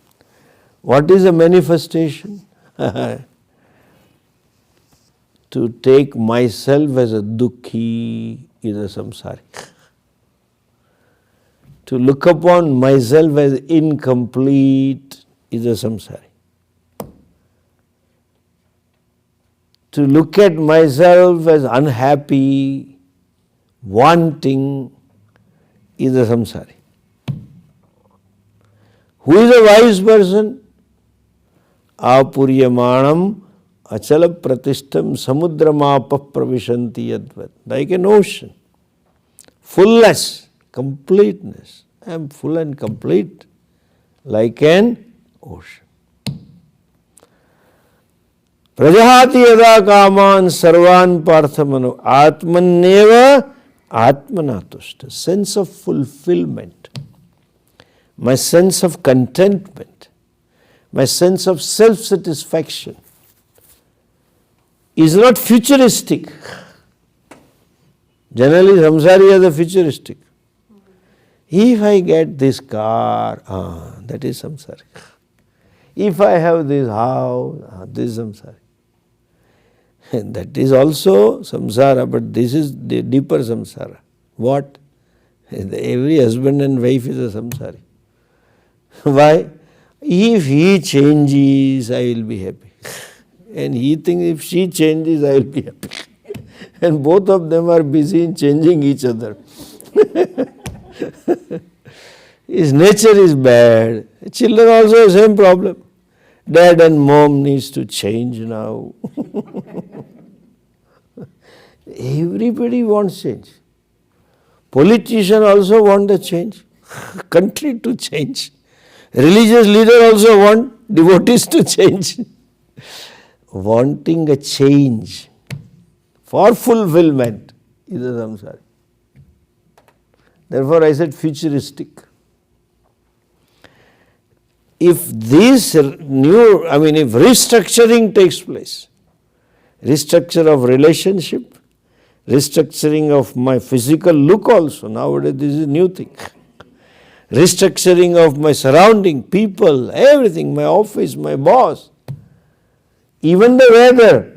What is a manifestation? To take myself as a dukhi is a samsari. To look upon myself as incomplete is a samsari. To look at myself as unhappy, wanting is a samsari. Who is a wise person? Apuryamanam achala pratishtam samudramapa pravishanti yadvat. Like an ocean. Fullness, completeness. I am full and complete like an ocean. Prajahati yada kaman sarvan parthamano atmanneva atmanatushta. Sense of fulfillment. My sense of contentment. My sense of self-satisfaction is not futuristic. Generally, samsari is futuristic. If I get this car, that is samsari. If I have this house, this is samsari. That is also samsara, but this is the deeper samsara. What? Every husband and wife is a samsari. Why? If he changes, I will be happy. And he thinks if she changes, I will be happy. And both of them are busy in changing each other. His nature is bad. Children also have the same problem. Dad and mom needs to change now. Everybody wants change. Politicians also want the change. Country to change. Religious leaders also want devotees to change. Wanting a change for fulfillment is a samsara. Therefore, I said futuristic. If this if restructuring takes place, restructure of relationship, restructuring of my physical look also, nowadays this is a new thing. Restructuring of my surrounding, people, everything, my office, my boss, even the weather.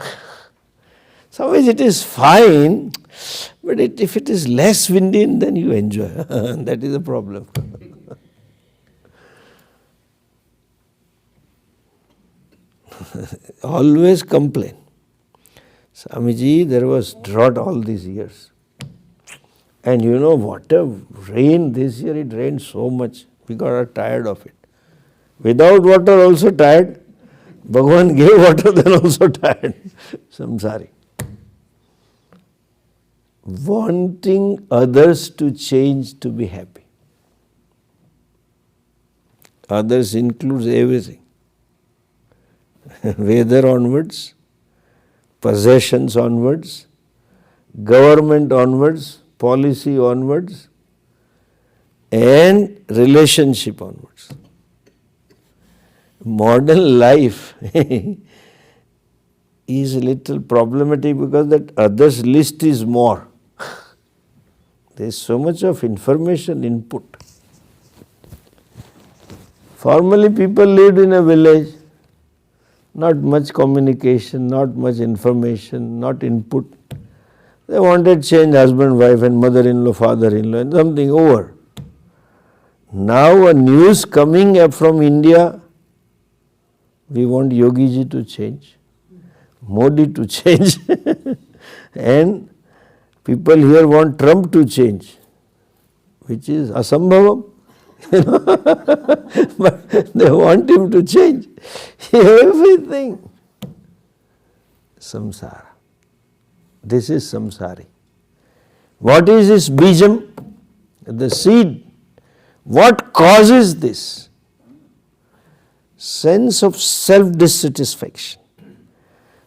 Sometimes it is fine, but if it is less windy, then you enjoy. That is the problem. Always complain. Swamiji, there was drought all these years. And you know what a rain this year, it rained so much. We got tired of it. Without water also tired. Bhagavan gave water, then also tired. Samsari. Wanting others to change to be happy. Others includes everything. Weather onwards, possessions onwards, government onwards, policy onwards, and relationship onwards. Modern life is a little problematic because that others list is more. There is so much of information input. Formerly people lived in a village, not much communication, not much information, not input. They wanted change husband, wife and mother-in-law, father-in-law and something over. Now a news coming up from India, we want Yogi ji to change, Modi to change and people here want Trump to change, which is asambhavam. But they want him to change everything. Samsara. This is samsari. What is this bijam? The seed. What causes this? Sense of self-dissatisfaction,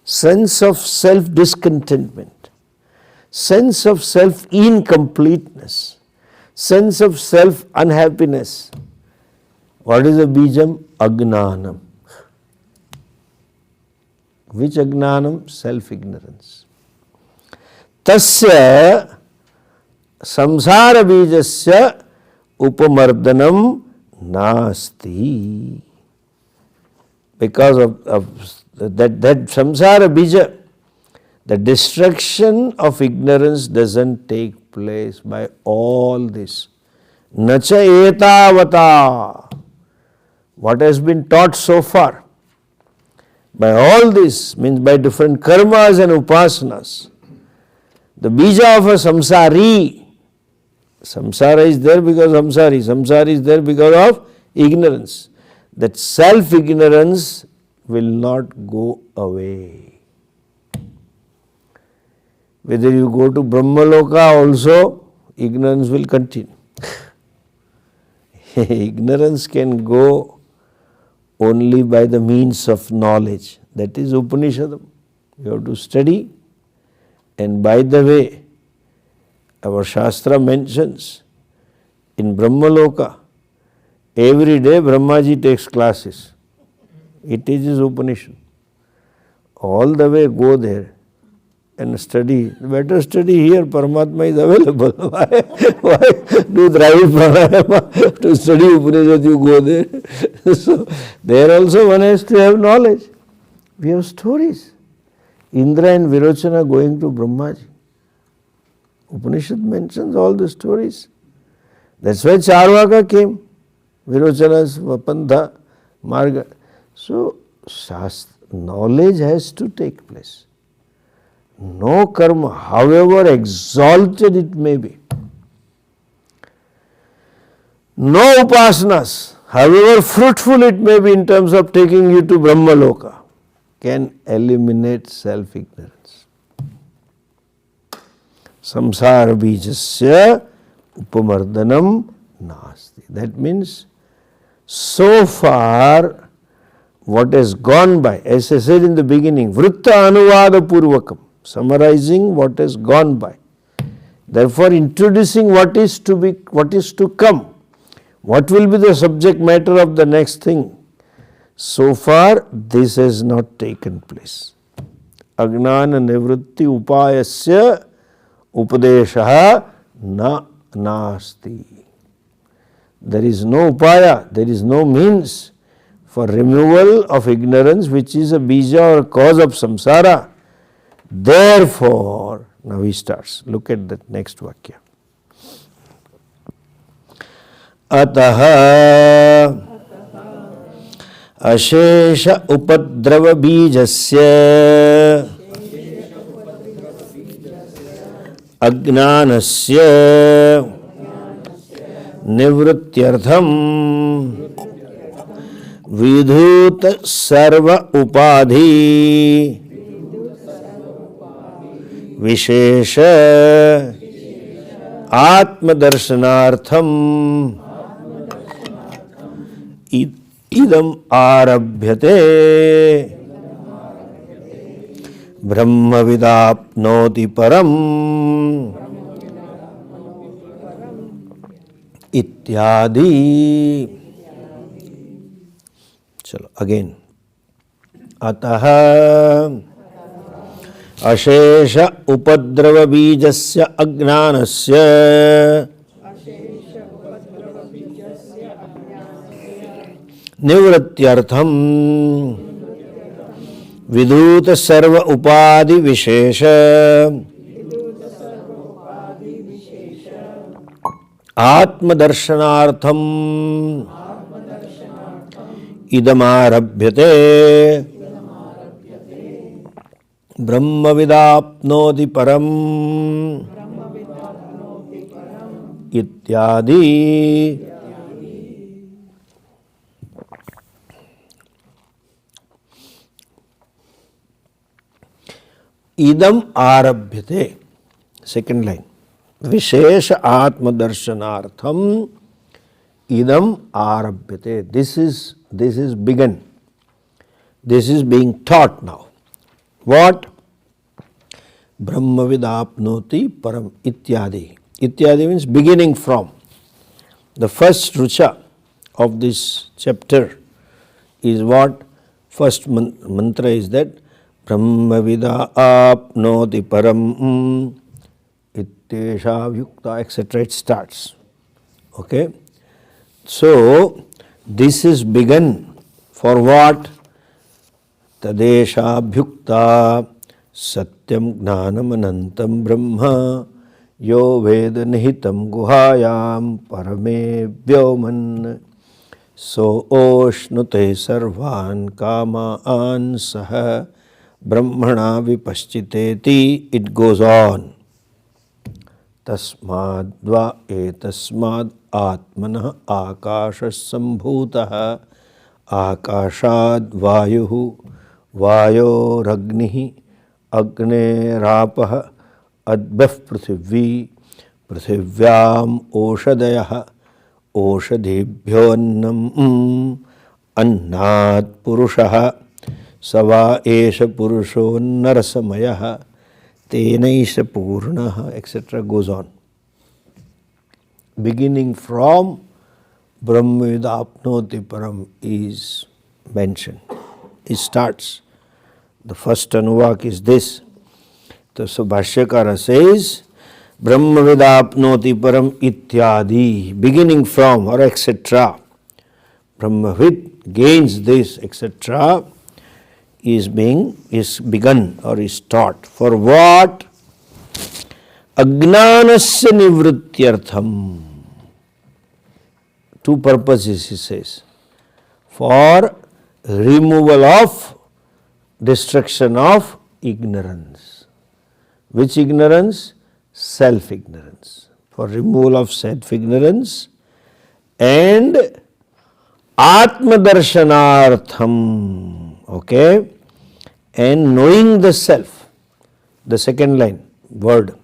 sense of self-discontentment, sense of self-incompleteness, sense of self-unhappiness. What is the bijam? Agnanam. Which agnanam? Self-ignorance. Tasya samsara bijasya upamardanam nasti. Because of that samsara bija, the destruction of ignorance doesn't take place by all this. Nacha etavata. What has been taught so far, by all this, means by different karmas and upasanas, the bija of a samsari. Samsara is there because samsari. Samsara is there because of ignorance. That self-ignorance will not go away. Whether you go to Brahmaloka also, ignorance will continue. Ignorance can go only by the means of knowledge. That is Upanishadam. You have to study. And by the way, our Shastra mentions in Brahmaloka, every day Brahmaji takes classes. He teaches Upanishad. All the way go there and study. Better study here, Paramatma is available. Why do Dravid Pranayama to study Upanishad, you go there? So there also one has to have knowledge. We have stories. Indra and Virochana going to Brahmaji. Upanishad mentions all the stories. That's why Charvaka came. Virochana's Pantha, Marga. So, knowledge has to take place. No karma, however exalted it may be. No upasanas, however fruitful it may be in terms of taking you to Brahmaloka, can eliminate self-ignorance. Samsara bijasya upamardanam nasti. That means, so far, what has gone by, as I said in the beginning, vritta anuvada purvakam, summarizing what has gone by. Therefore, introducing what is to be, what is to come, what will be the subject matter of the next thing. So far, this has not taken place. Agnana nivritti upayasya upadeshaha na nasti. There is no upaya, there is no means for removal of ignorance, which is a bija or a cause of samsara. Therefore, now he starts. Look at that next vakya. Ataha ashesha upadrava bijasya agnanasya nivrityartham vidhut sarva upadhi vishesha atmadarshanartham idam arabhyate brahmavidapnoti param ityadi. Chalo, again. Ataha ashesha upadrava bijasya agnanasya nivrityartham vidhuta sarva upadi vishesha atmadarshanartham idamarabhyate brahmavidapnoti param ityadi. idam arabhyate. Second line. Vishesha atma darshanartham idam arabhyate. This is begun. This is being taught now. What? Brahmavidapnoti param ityadi. Ityadi means beginning from. The first rucha of this chapter is what? First mantra is that Brahmavida apnoti param ittesha vyukta, etc. It starts. Okay. So, this is begun for what? Tadesha bhyukta satyam gnanam anantam brahma yo veda nihitam guhayam parame vyoman so oshnute sarvan kamaan saha brahmana vipaschiteti. It goes on. Tasmad va etasmad atmanah akashas sambhutah akashad vayuhu vayoragnihi agnerapah adbhah prithivvi prithivyam oshadayah oshadibhyo annam annat purushah sava esha purusho narasamayah tenaisha purnah, etc. goes on. Beginning from Brahmavida apnoti param is mentioned. It starts. The first anuvak is this. So Bhashyakara says, Brahmavida apnoti param ityadi, beginning from or etc. Brahmavid gains this, etc. is begun or is taught. For what? Ajnanasya nivrityartham. Two purposes, he says. For removal of, destruction of ignorance. Which ignorance? Self-ignorance. For removal of self-ignorance and Atmadarshanartham. Okay? And knowing the self. The second line, word,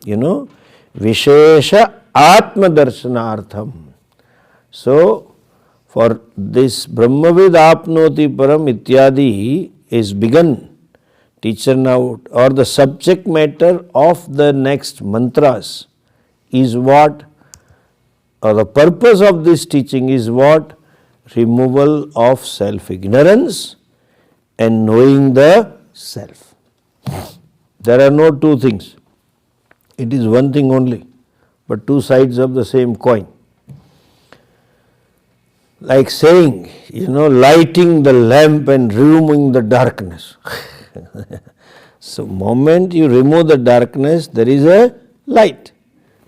Vishesha Atmadarshanartham. So, for this Brahmavid apnoti param ityadi is begun. Teacher now, or the subject matter of the next mantras is what? Or the purpose of this teaching is what? Removal of self-ignorance and knowing the self. There are no two things. It is one thing only, but two sides of the same coin. Like saying, lighting the lamp and removing the darkness. So, moment you remove the darkness, there is a light.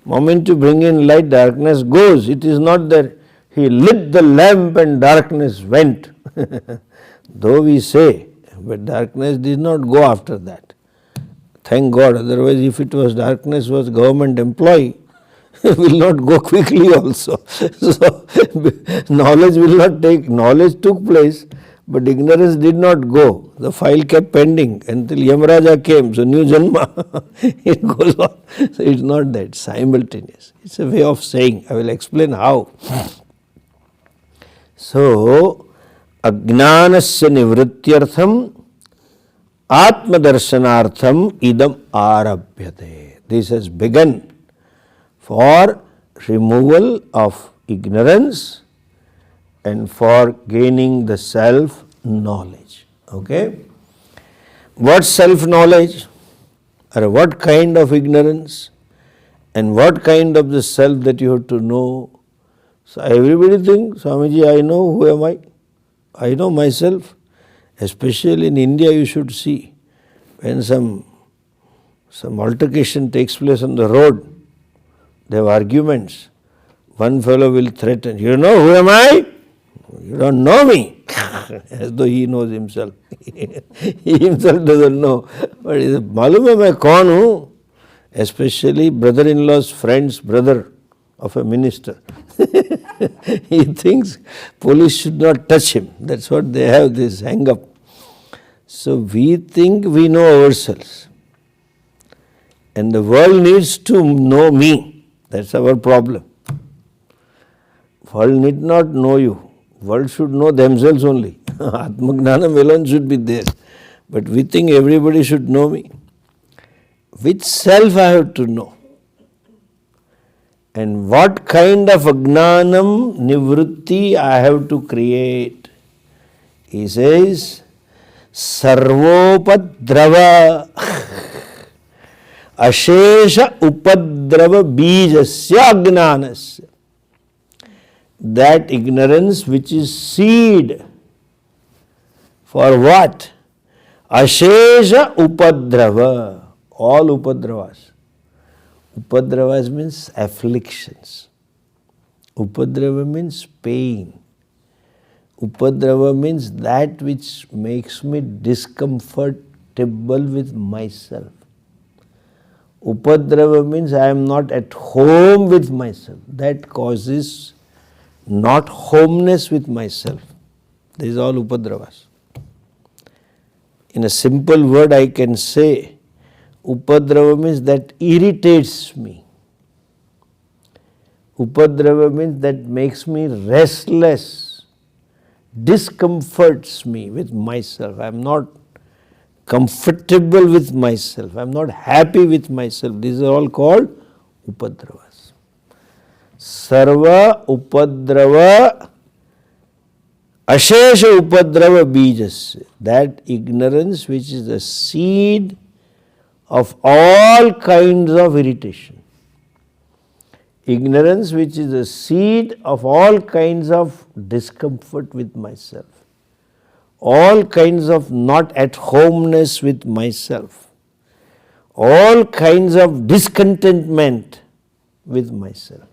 Moment you bring in light, darkness goes. It is not that he lit the lamp and darkness went. Though we say, but darkness did not go after that. Thank God, otherwise if it was darkness was government employee, will not go quickly also. So, knowledge took place, but ignorance did not go. The file kept pending until Yamaraja came, so new Janma, it goes on. So, it is not that, simultaneous. It is a way of saying, I will explain how. So, Ajnanasya nivrityartham Atmadarshanartham idam arabhyate. This has begun for removal of ignorance and for gaining the self-knowledge. Okay? What self-knowledge? Or what kind of ignorance? And what kind of the self that you have to know? So everybody thinks, Swamiji, I know, who am I? I know myself. Especially in India, you should see, when some altercation takes place on the road, they have arguments. One fellow will threaten, you know who am I? You don't know me. As though he knows himself. He himself doesn't know. But he says, Malum hai main kaun hu? Especially brother-in-law's friend's brother of a minister. He thinks police should not touch him. That's what they have, this hang-up. So we think we know ourselves. And the world needs to know me. That's our problem. World need not know you. World should know themselves only. Atmagnanam alone should be there. But we think everybody should know me. Which self I have to know? And what kind of agnanam, nivrutti I have to create? He says, sarvopadrava ashesha upadrava bijasya agnanasya. That ignorance which is seed for what? Ashesha upadrava. All upadravas. Upadravas means afflictions. Upadrava means pain. Upadrava means that which makes me discomfortable with myself. Upadrava means I am not at home with myself. That causes not homeness with myself. These are all upadravas. In a simple word I can say, upadrava means that irritates me. Upadrava means that makes me restless, discomforts me with myself. I am not comfortable with myself. I am not happy with myself. These are all called upadravas. Sarva upadrava ashesha upadrava bijasya. That ignorance which is the seed of all kinds of irritation. Ignorance which is the seed of all kinds of discomfort with myself. All kinds of not at homeness with myself. All kinds of discontentment with myself.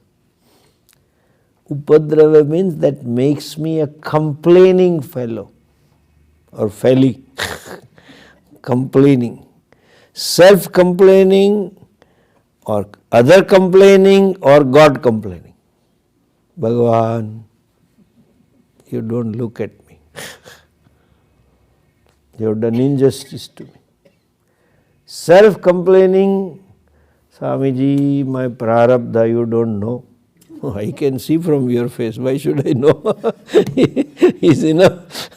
Upadrava means that makes me a complaining fellow or felly. Complaining. Self-complaining or other complaining or God complaining. Bhagavan, you don't look at me. You have done injustice to me. Self-complaining, Swamiji, my prarabdha you don't know. I can see from your face, why should I know? Is enough.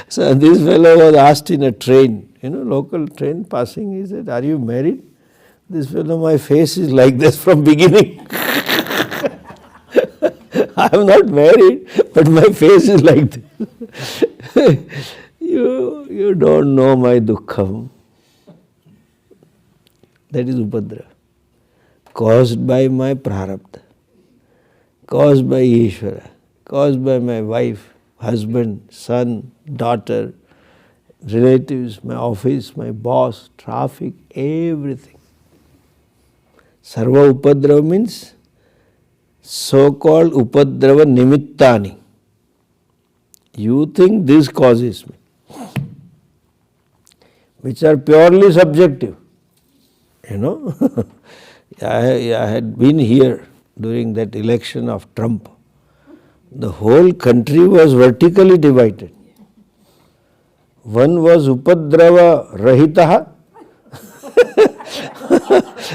So this fellow was asked in a train, local train passing, he said, are you married? This fellow, my face is like this from beginning. I am not married, but my face is like this. You don't know my dukkham. That is upadra. Caused by my prarabdha. Caused by Ishvara, caused by my wife, husband, son, daughter, relatives, my office, my boss, traffic, everything. Sarva upadrava means so-called upadrava nimittani. You think this causes me, which are purely subjective. I had been here during that election of Trump. The whole country was vertically divided. One was upadrava rahitaha.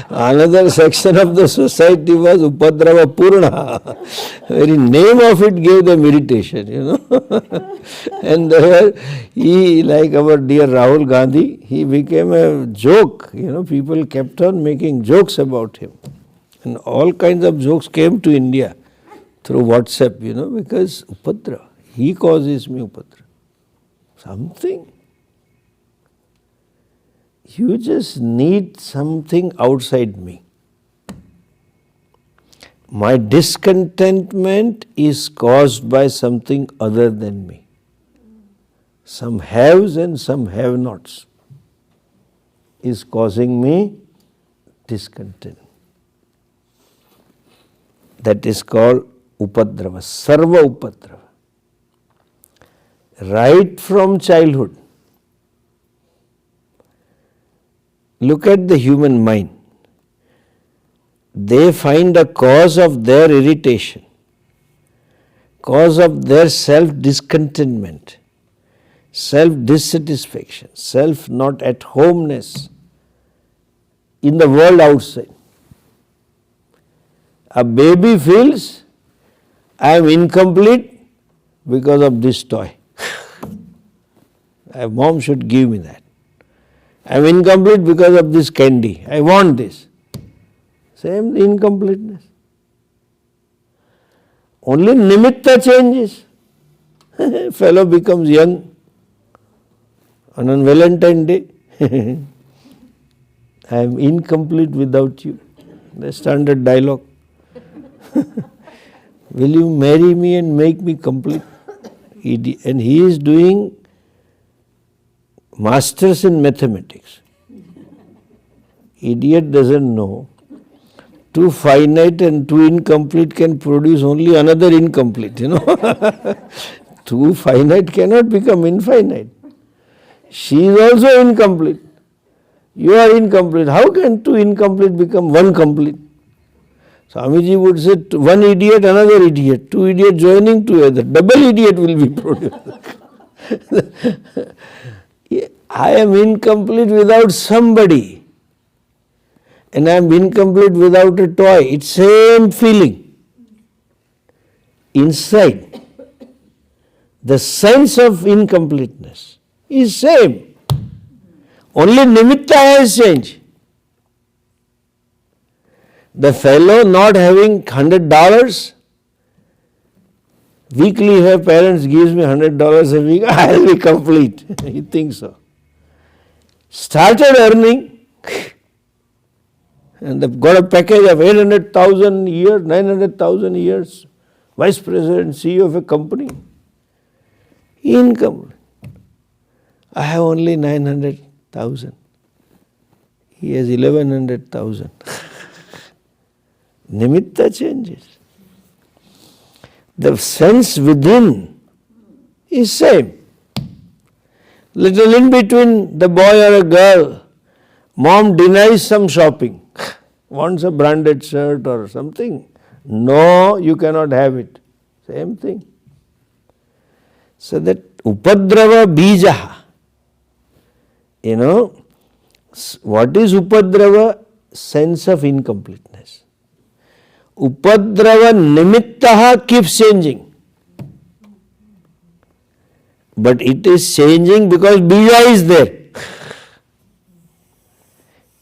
Another section of the society was upadrava purna. Very name of it gave them irritation, And he, like our dear Rahul Gandhi, he became a joke. People kept on making jokes about him. And all kinds of jokes came to India through WhatsApp, because upadra. He causes me upadra. Something. You just need something outside me. My discontentment is caused by something other than me. Some haves and some have-nots is causing me discontent. That is called upadrava, sarva upadrava. Right from childhood. Look at the human mind. They find a cause of their irritation, cause of their self-discontentment, self-dissatisfaction, self-not-at-homeness in the world outside. A baby feels, I am incomplete because of this toy. My mom should give me that. I am incomplete because of this candy. I want this. Same incompleteness. Only nimitta changes. Fellow becomes young on Valentine's Day. I am incomplete without you. The standard dialogue. Will you marry me and make me complete? And he is doing masters in mathematics. Idiot doesn't know. Too finite and too incomplete can produce only another incomplete, Too finite cannot become infinite. She is also incomplete. You are incomplete. How can two incomplete become one complete? Swamiji would say, one idiot, another idiot. Two idiots joining together. Double idiot will be produced. I am incomplete without somebody. And I am incomplete without a toy. It's same feeling. Inside, the sense of incompleteness is same. Only nimitta has changed. The fellow not having $100, weekly her parents gives me $100 a week, I will be complete. He thinks so. Started earning and they've got a package of 800,000 years, 900,000 years, vice president, CEO of a company. Income. I have only 900,000. He has 1100,000. Nimitta changes. The sense within is same. Little in between the boy or a girl, mom denies some shopping, wants a branded shirt or something. No, you cannot have it. Same thing. So that upadrava bija, what is upadrava? Sense of incompleteness. Upadrava nimittaha keeps changing. But it is changing because bija is there.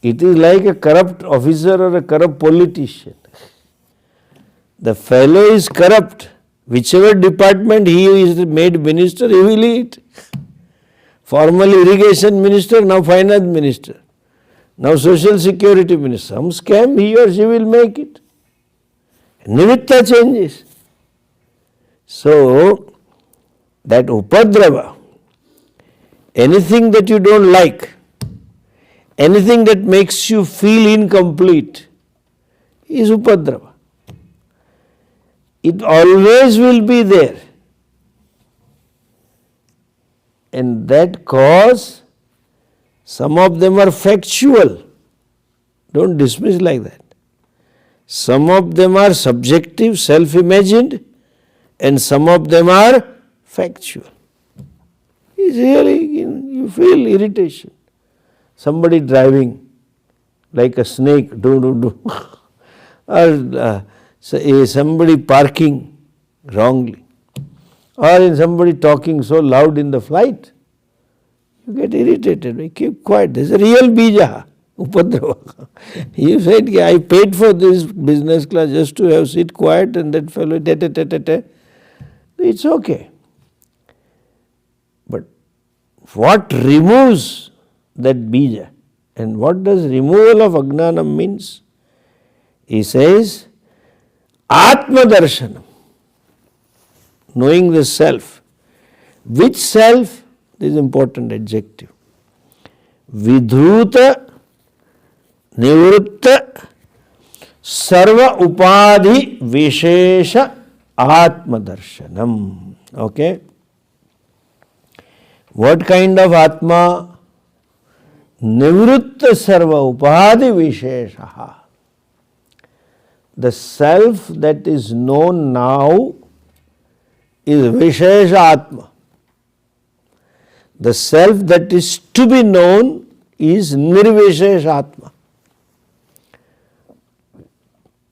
It is like a corrupt officer or a corrupt politician. The fellow is corrupt. Whichever department he is made minister, he will eat. Formerly irrigation minister, now finance minister. Now social security minister. Some scam he or she will make it. Nimitta changes. So, that upadrava, anything that you don't like, anything that makes you feel incomplete, is upadrava. It always will be there. And that cause, some of them are factual. Don't dismiss like that. Some of them are subjective, self-imagined, and some of them are factual. It's really, you feel irritation. Somebody driving like a snake, or somebody parking wrongly, or in somebody talking so loud in the flight, you get irritated. You keep quiet. This is a real bija, upadrava. You said, I paid for this business class just to have sit quiet, and that fellow, it's okay. But what removes that bija? And what does removal of ajnanam means? He says, Atma darshanam, knowing the self. Which self? This is important adjective. Vidhuta, nivritta, sarva upadhi vishesha atma darshanam. Okay? What kind of atma? Nivritta sarva upadhi vishesha. The self that is known now is Vishesha Atma. The self that is to be known is Nirvishesha Atma.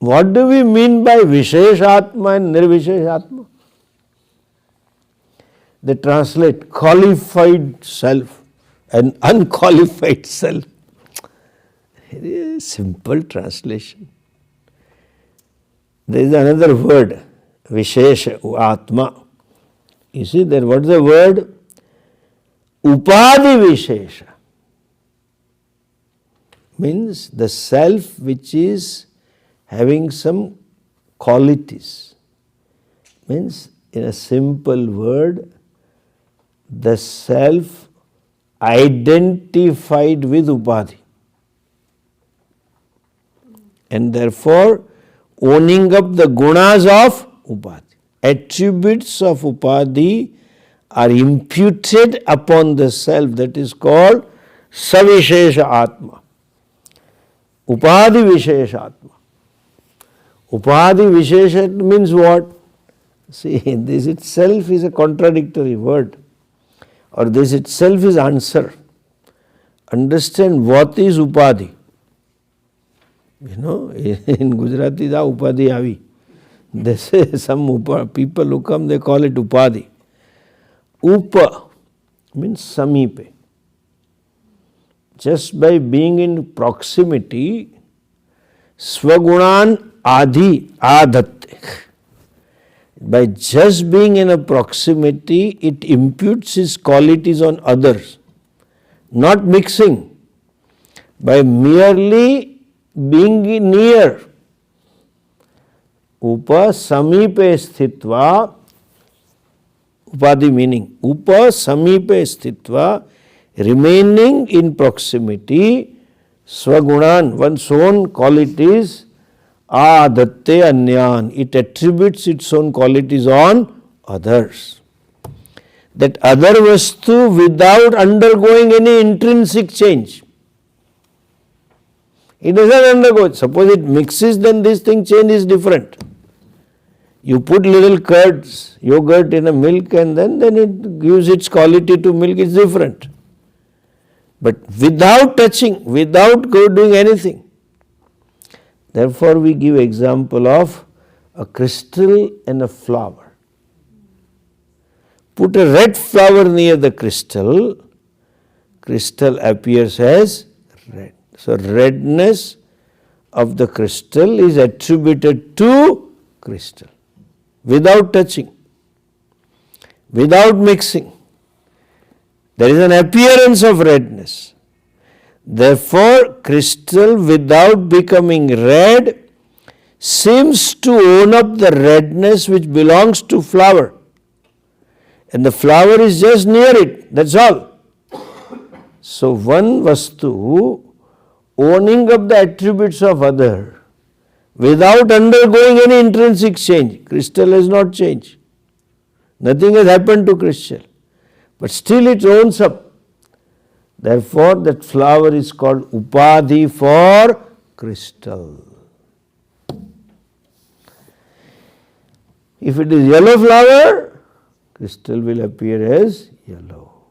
What do we mean by Visheshatma and Nirvisheshatma? They translate qualified self and unqualified self. It is a simple translation. There is another word, Vishesha, Atma. You see there, what is the word? Upadi Vishesha. Means the self which is having some qualities. Means in a simple word, the self identified with Upadhi. And therefore owning up the gunas of Upadhi. Attributes of Upadhi are imputed upon the self. That is called Savishesha Atma. Upadhi Vishesha Atma. Upadhi Vishesha means what? See, this itself is a contradictory word, or this itself is answer. Understand what is Upadhi. You know, in Gujarati, da Upadhi avi. They say some people who come, they call it Upadhi. Upa means Samipe. Just by being in proximity, Swagunan Adi Adatte. By just being in a proximity, it imputes his qualities on others, not mixing. By merely being near, Upa Samipe Sthitva, Upadhi meaning, Upa Samipe Sthitva, remaining in proximity, Swagunan, one's own qualities, Adatte Anyan, it attributes its own qualities on others. That other vastu without undergoing any intrinsic change. It doesn't undergo. Suppose it mixes, then this thing change is different. You put little curds, yogurt in a milk and then it gives its quality to milk, it's different. But without touching, without doing anything. Therefore, we give example of a crystal and a flower. Put a red flower near the crystal, crystal appears as red. So, redness of the crystal is attributed to crystal without touching, without mixing. There is an appearance of redness. Therefore, crystal without becoming red seems to own up the redness which belongs to flower. And the flower is just near it, that's all. So, one vastu owning up the attributes of other without undergoing any intrinsic change. Crystal has not changed. Nothing has happened to crystal. But still it owns up. Therefore, that flower is called Upadhi for crystal. If it is yellow flower, crystal will appear as yellow.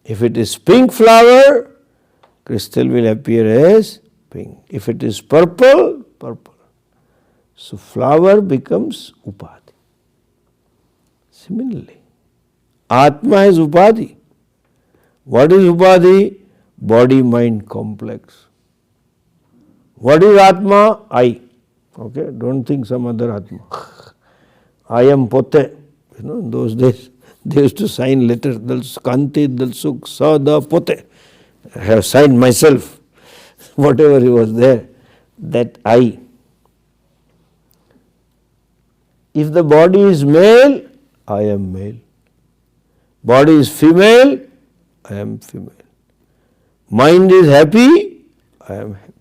If it is pink flower, crystal will appear as pink. If it is purple, purple. So, flower becomes Upadhi. Similarly, Atma is Upadhi. What is Upadhi? Body-mind complex. What is Atma? I. Okay, don't think some other Atma. I am Pote. You know, in those days, they used to sign letters. Dal Kanti, Dal Sukh, Sa, Da, Pote. I have signed myself. Whatever was there, that I. If the body is male, I am male. Body is female, I am female. Mind is happy, I am happy.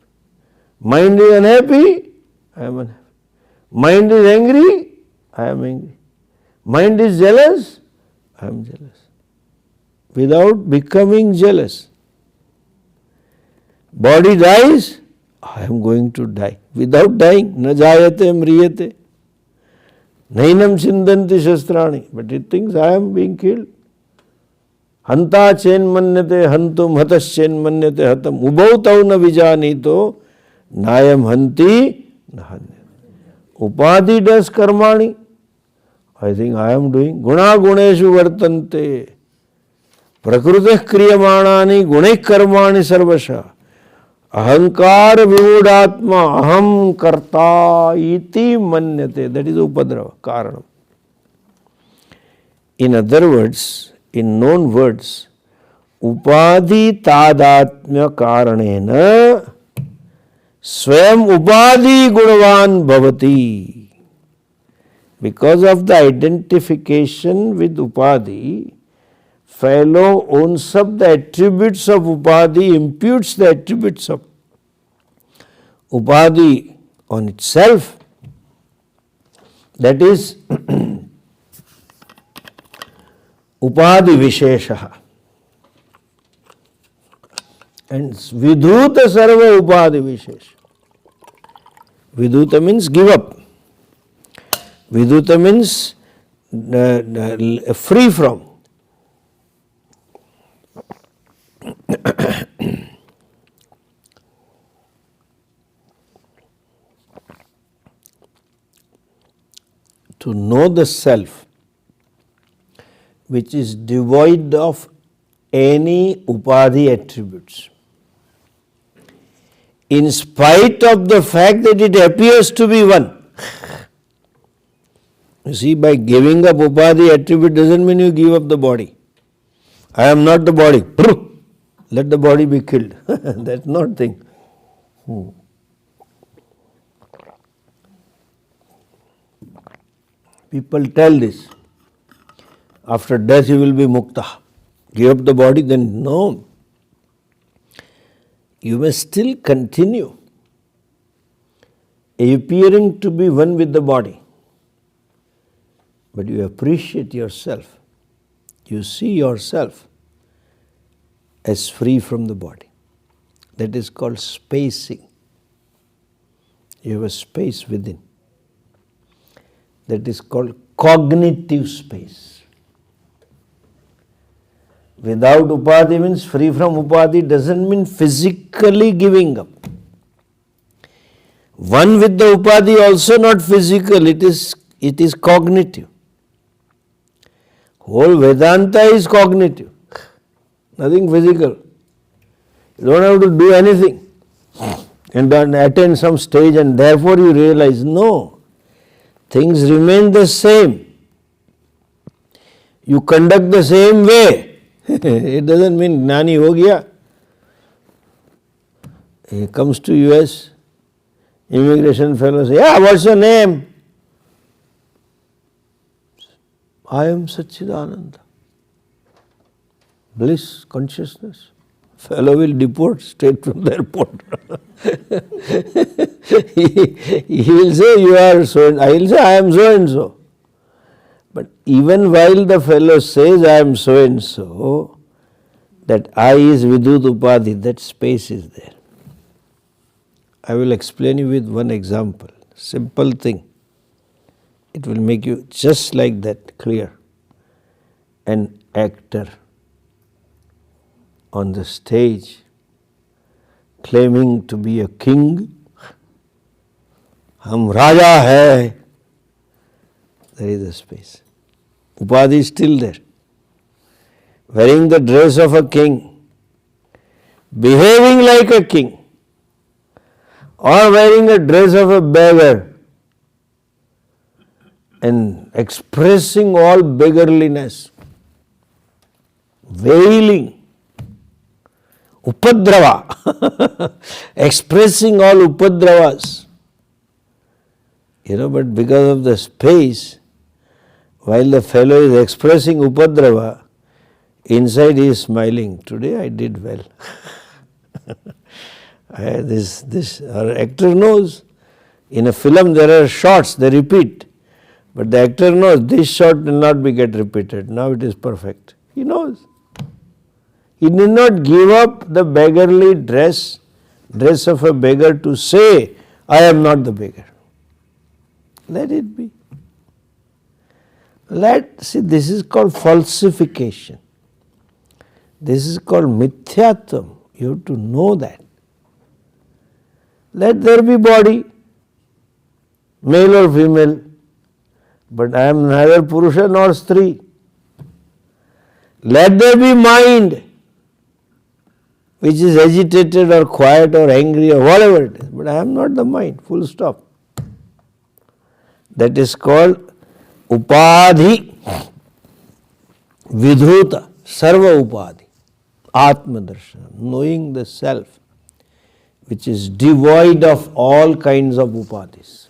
Mind is unhappy, I am unhappy. Mind is angry, I am angry. Mind is jealous, I am jealous. Without becoming jealous. Body dies, I am going to die. Without dying, na jayate mriyate. Nainam chindanti shastrani. But it thinks I am being killed. Hanta chenmanyate hantum hatas chenmanyate hatam. Ubau tau na vijanito nayam hanti Upadhi does karmani. I think I am doing. Guna guneshu vartante. Prakrutih kriyamanani gunek karmani sarvasha. Ahankar vivudatma aham karta iti manyate. That is upadrava, karanam. In other words, in known words, upadhi tadatmya karanena swayam upadhi gunavan bhavati. Because of the identification with upadhi, fellow owns up the attributes of upadhi, imputes the attributes of upadhi on itself. That is upadhi vishesha. And vidhuta sarva upadhi vishesha. Vidhuta means give up. Vidhuta means free from. To know the self, which is devoid of any upadhi attributes, in spite of the fact that it appears to be one. You see, by giving up upadhi attribute doesn't mean you give up the body. I am not the body. Let the body be killed. That's not thing. People tell this. After death you will be mukta. Give up the body, then no. You may still continue appearing to be one with the body. But you appreciate yourself. You see yourself as free from the body. That is called spacing. You have a space within. That is called cognitive space. Without upadhi means free from upadhi doesn't mean physically giving up. One with the upadhi also not physical, it is cognitive. Whole Vedanta is cognitive, nothing physical. You don't have to do anything and then attain some stage and therefore you realize, no, things remain the same. You conduct the same way. It doesn't mean Gnani ho gaya. He comes to US, immigration fellow says, yeah, what's your name? I am Satchidananda. Bliss, consciousness. Fellow will deport straight from the airport. he will say, you are so and I will say, I am so and so. But even while the fellow says, I am so and so, that I is vidut upadhi, that space is there. I will explain you with one example, simple thing. It will make you just like that clear. An actor on the stage claiming to be a king, hum raja hai. There is a space. Upadhi is still there. Wearing the dress of a king, behaving like a king, or wearing a dress of a beggar and expressing all beggarliness, wailing, upadrava, expressing all upadravas. But because of the space, while the fellow is expressing upadrava, inside he is smiling. Today I did well. Our actor knows. In a film there are shots, they repeat. But the actor knows this shot will not be get repeated. Now it is perfect. He knows. He did not give up the beggarly dress of a beggar to say, I am not the beggar. Let it be. See, this is called falsification. This is called mithyatvam. You have to know that. Let there be body. male or female, but I am neither Purusha nor Stri. Let there be mind which is agitated or quiet or angry or whatever it is, but I am not the mind, full stop. That is called Upadhi Vidhuta, Sarva Upadhi, Atma Darshana, knowing the self, which is devoid of all kinds of upadhis.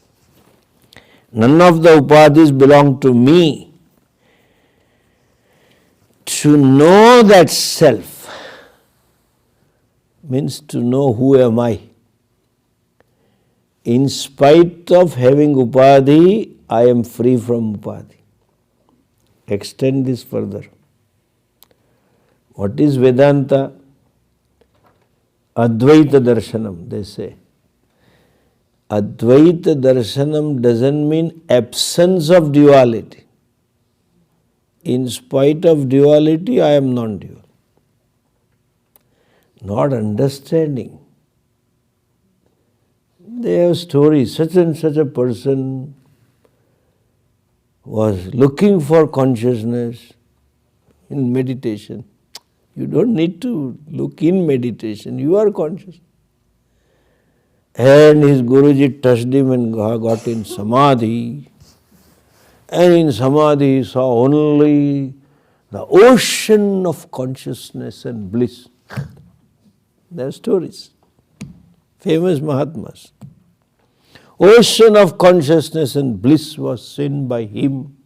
None of the upadhis belong to me. To know that self means to know who am I. In spite of having upadhi, I am free from upadhi. Extend this further. What is Vedanta? Advaita Darshanam, they say. Advaita Darshanam doesn't mean absence of duality. In spite of duality, I am non-dual. Not understanding. They have stories. Such and such a person was looking for consciousness in meditation. You don't need to look in meditation. You are conscious. And his Guruji touched him and got in samadhi. And in samadhi he saw only the ocean of consciousness and bliss. There are stories. Famous Mahatmas. Ocean of consciousness and bliss was seen by him.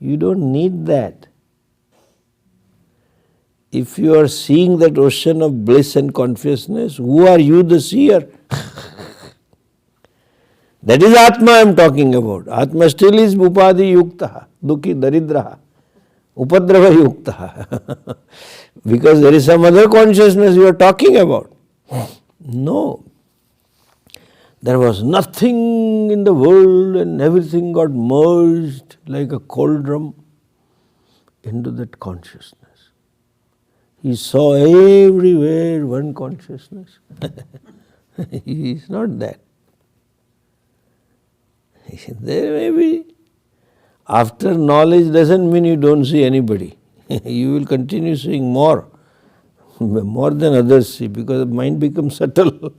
You don't need that. If you are seeing that ocean of bliss and consciousness, who are you, the seer? That is Atma I am talking about. Atma still is upadhi yukta, dukhi daridraha, upadrava yukta. Because there is some other consciousness you are talking about. No. There was nothing in the world and everything got merged like a cauldron into that consciousness. He saw everywhere one consciousness. He is not that. There may be. After knowledge doesn't mean you don't see anybody. You will continue seeing more than others see, because the mind becomes subtle.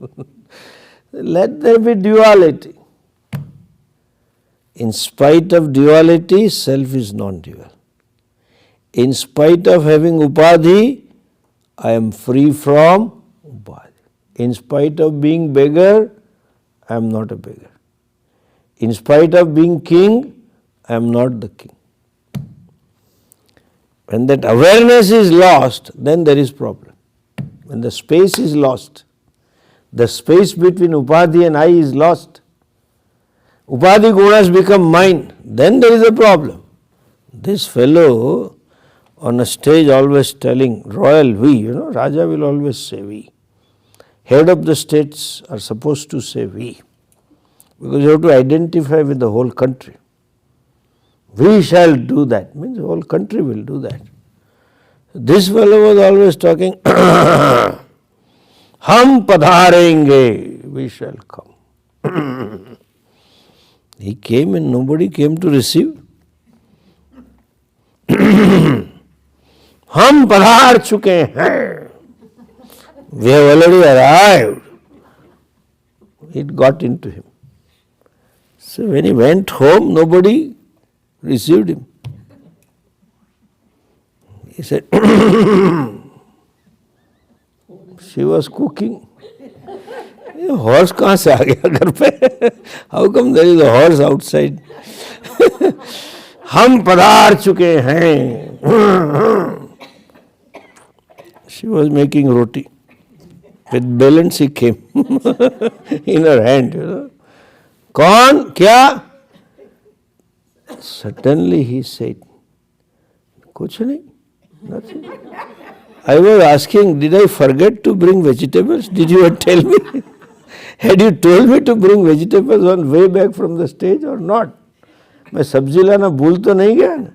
Let there be duality. In spite of duality, self is non-dual. In spite of having upadhi, I am free from upadhi. In spite of being beggar, I am not a beggar. In spite of being king, I am not the king. When that awareness is lost, then there is problem. When the space is lost, the space between upadhi and I is lost. Upadhi gunas become mine, then there is a problem. This fellow on a stage always telling royal we, Raja will always say we. Head of the states are supposed to say we, because you have to identify with the whole country. We shall do that, means the whole country will do that. This fellow was always talking, Hum padharenge, we shall come. He came and nobody came to receive. Hum padhar chuke hain. We have already arrived. It got into him. So when he went home, nobody received him. He said, she was cooking. Horse kahan se aa gaya ghar pe? How come there is a horse outside? Hum padhar chuke hain. She was making roti. With balance he came in her hand. Kaun? Kya? Suddenly he said, Kuch nahi, nothing. I was asking, did I forget to bring vegetables? Did you tell me? Had you told me to bring vegetables on way back from the stage or not? मैं सब्जी लाना भूल तो नहीं गया ना?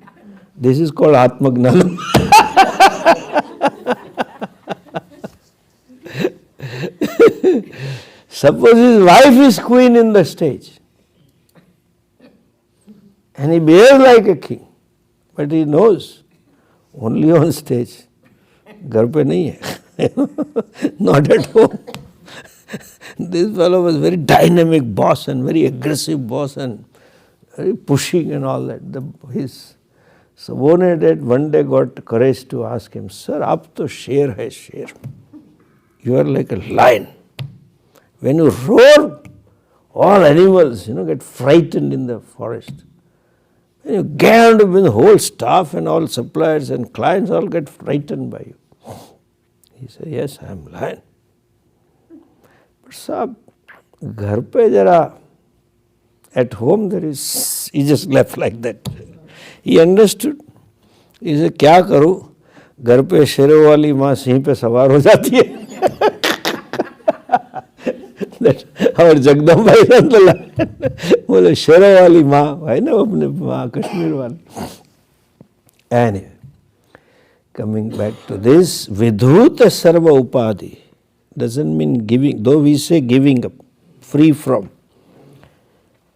This is called आत्मज्ञानम. Suppose his wife is queen in the stage and he behaves like a king, but he knows only on stage. घर पे नहीं है. Not at home. This fellow was very dynamic boss and very aggressive boss and very pushing and all that. His subordinate one day got courage to ask him, "Sir, आप तो शेर है शेर. You are like a lion. When you roar, all animals, get frightened in the forest. When you gallop, the whole staff and all suppliers and clients all get frightened by you." He said, "Yes, I am lion. But sir, घर पे जरा, at home there is," he just left like that. He understood. He said, "क्या करूँ? घर पे शेरों वाली माँ सिंह पे सवार हो जाती है." और जगदम्बा बोले शेरों वाली माँ है ना, अपने माँ कश्मीर वाली. Anyway, coming back to this, vidhuta sarva upadhi doesn't mean giving, though we say giving up, free from.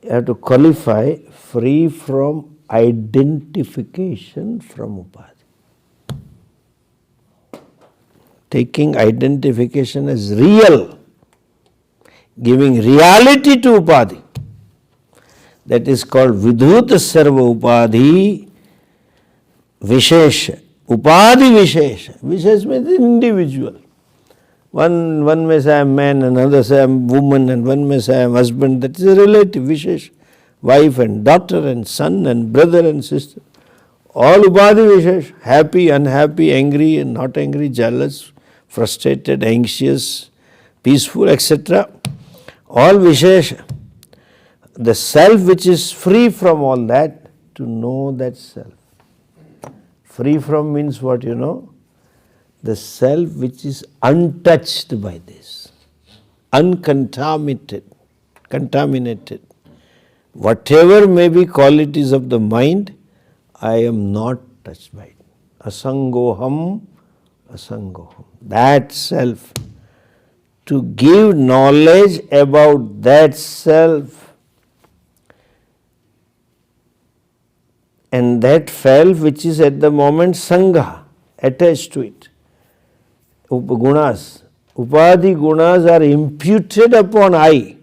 You have to qualify free from identification from upadhi. Taking identification as real, giving reality to upadhi. That is called vidhuta sarva upadhi vishesha. Upadhi vishesha. Vishesha means individual. One may say I am man, another say I am woman, and one may say I am husband. That is a relative vishesha. Wife and daughter and son and brother and sister. All upadhi vishesha. Happy, unhappy, angry and not angry, jealous, frustrated, anxious, peaceful, etc. All vishesha. The self which is free from all that, to know that self. Free from means what you know? The self which is untouched by this, uncontaminated, contaminated. Whatever may be qualities of the mind, I am not touched by it. Asangoham, asangoham. That self. To give knowledge about that self and that self which is at the moment sangha, attached to it. Gunas. Upadhi gunas are imputed upon I.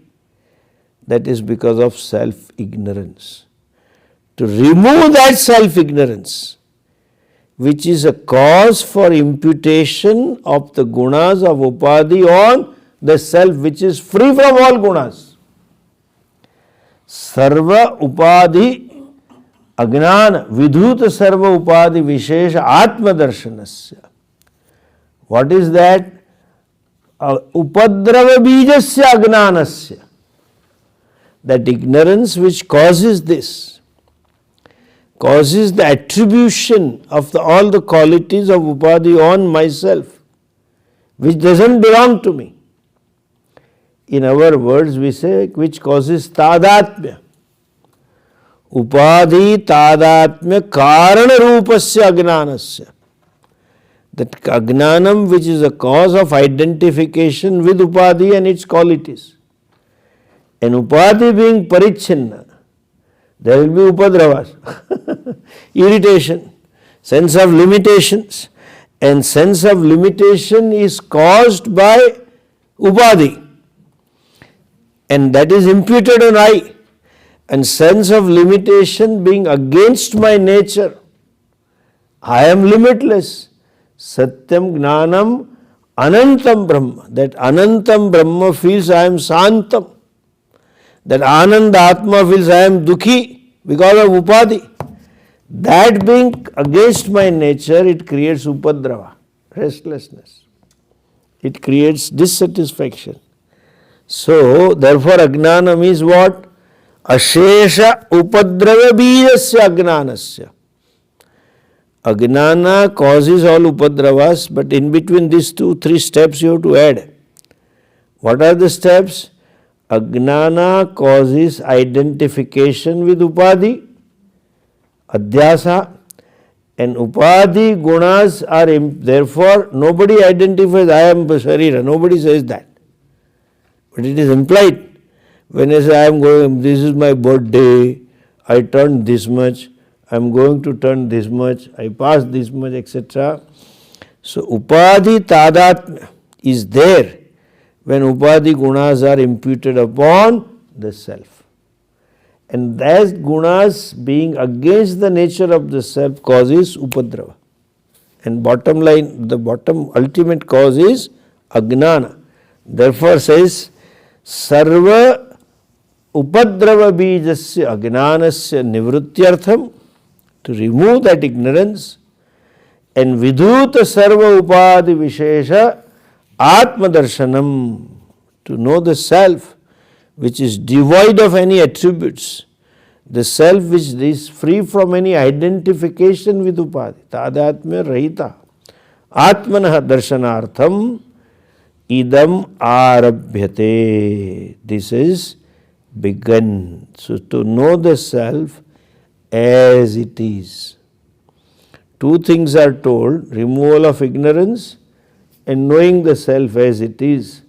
That is because of self-ignorance. To remove that self-ignorance, which is a cause for imputation of the gunas of upadhi on the self which is free from all gunas. Sarva upadhi agnana vidhuta sarva upadhi vishesha atma darshanasya. What is that? Upadrava bijasya agnanasya. That ignorance which causes this, causes the attribution of all the qualities of upadhi on myself, which doesn't belong to me. In our words we say, which causes tadatmya. Upadhi tadatmya karana rupasya agnanasya. That agnanam which is a cause of identification with upadhi and its qualities. And upadhi being parichinna, there will be upadravas, irritation, sense of limitations. And sense of limitation is caused by upadhi. And that is imputed on I. And sense of limitation being against my nature. I am limitless. Satyam Gnanam Anantam Brahma. That Anantam Brahma feels I am Santam. That Ananda Atma feels I am Dukhi because of Upadhi. That being against my nature, it creates Upadrava, restlessness. It creates dissatisfaction. So, therefore, Agnanam is what? Ashesha Upadrava Bijasya Agnanasya. Agnana causes all Upadravas, but in between these 2-3 steps you have to add. What are the steps? Agnana causes identification with Upadhi, Adhyasa, and Upadhi gunas are, therefore, nobody identifies I am Sharira, nobody says that. But it is implied. When I say I am going, this is my birthday, I turned this much, I am going to turn this much, I passed this much, etc. So upadhi tadatmya is there when upadhi gunas are imputed upon the self. And those gunas being against the nature of the self causes upadrava. And bottom line, the bottom ultimate cause is ajnana. Therefore says, sarva upadrava bijasya ajnanasya nivrutyartham, to remove that ignorance, and vidhuta sarva upadhi vishesha atma darshanam, to know the self which is devoid of any attributes, the self which is free from any identification with upadhi, tadatmya rahita, atmanah darshanartham idam arabhyate. This is begun. So to know the self as it is. Two things are told, removal of ignorance and knowing the self as it is.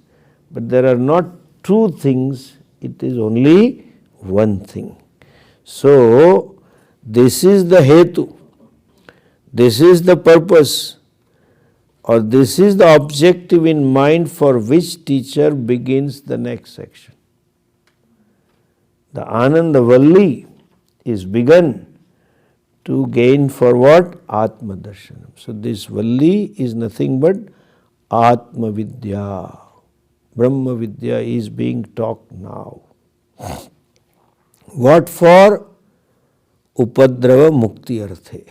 But there are not two things, it is only one thing. So this is the hetu, this is the purpose, or this is the objective in mind for which teacher begins the next section. The Anandavalli is begun to gain for what? Atma darshanam. So this Valli is nothing but Atma Vidya. Brahma Vidya is being taught now. What for? Upadrava mukti arthe.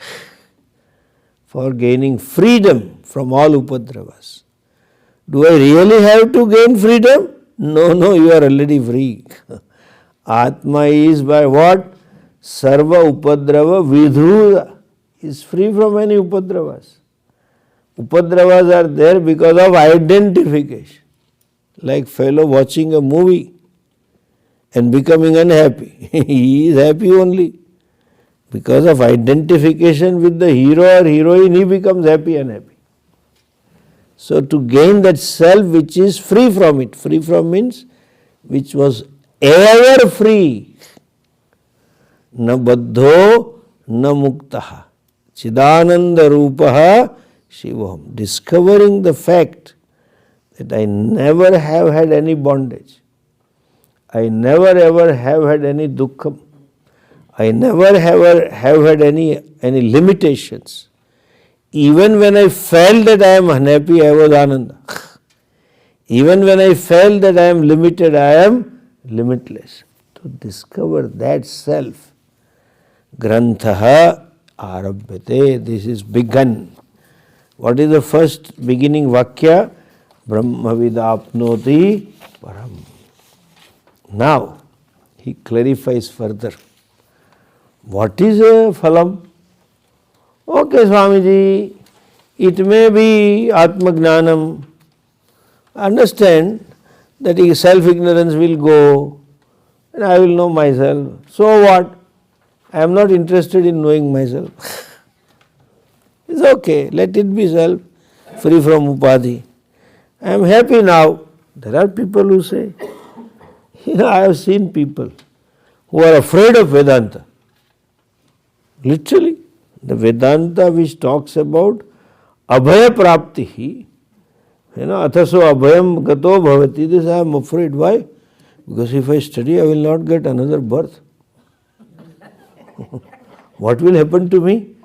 For gaining freedom from all upadravas. Do I really have to gain freedom? No, you are already free. Atma is by what? Sarva upadrava vidhuda, is free from any upadravas. Upadravas are there because of identification. Like fellow watching a movie and becoming unhappy. He is happy only. Because of identification with the hero or heroine, he becomes happy and unhappy. So to gain that self which is free from it, free from means which was ever free. Na baddho na muktaha chidananda rupaha shivam. Discovering the fact that I never have had any bondage, I never ever have had any dukkham, I never ever have had any limitations. Even when I felt that I am unhappy, I was ananda. Even when I felt that I am limited, I am limitless. To discover that self, granthaha arabhyate, this is begun. What is the first beginning vakya? Brahmavidapnoti param. Now, he clarifies further. What is a phalam? Okay, Swamiji, it may be Atmagnanam. Understand that self-ignorance will go and I will know myself. So what? I am not interested in knowing myself. It's okay, let it be self, free from upadhi. I am happy now. There are people who say, I have seen people who are afraid of Vedanta. Literally, the Vedanta which talks about abhaya prapti, athaso abhayam gato bhavati, this I am afraid. Why? Because if I study, I will not get another birth. What will happen to me?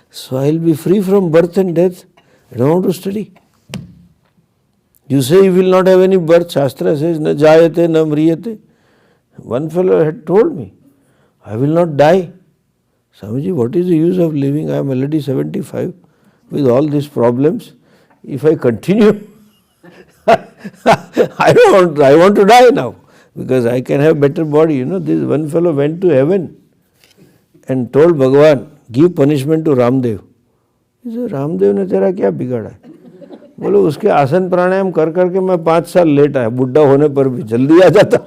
So I will be free from birth and death. I don't want to study. You say you will not have any birth. Shastra says, na jayate, na mriyate. One fellow had told me, I will not die. Swamiji, what is the use of living? I am already 75 with all these problems. If I continue, I want to die now because I can have better body. This one fellow went to heaven and told Bhagavan, give punishment to Ramdev. He said, Ramdev ने तेरा क्या बिगाड़ा है? बोले उसके आसन प्राणायाम कर करके मैं 5 साल लेट आया, बुढ़ा होने पर भी जल्दी आ जाता.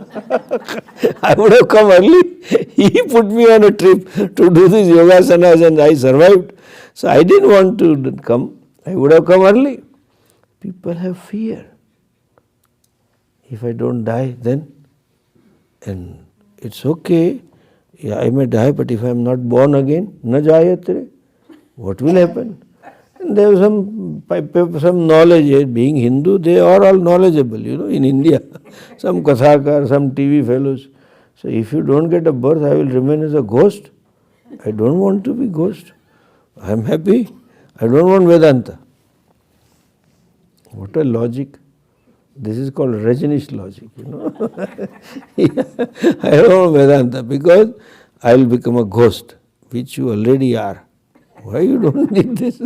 I would have come early. He put me on a trip to do these yogasanas and I survived. So I didn't want to come. I would have come early. People have fear. If I don't die, then? And it's okay. Yeah, I may die, but if I am not born again, na jayatre, what will happen? And there was some knowledge. Being Hindu, they are all knowledgeable, in India. Some kathakar, some TV fellows. So if you don't get a birth, I will remain as a ghost. I don't want to be ghost. I am happy. I don't want Vedanta. What a logic. This is called Rajanish logic, I don't want Vedanta because I will become a ghost, which you already are. Why you don't need this?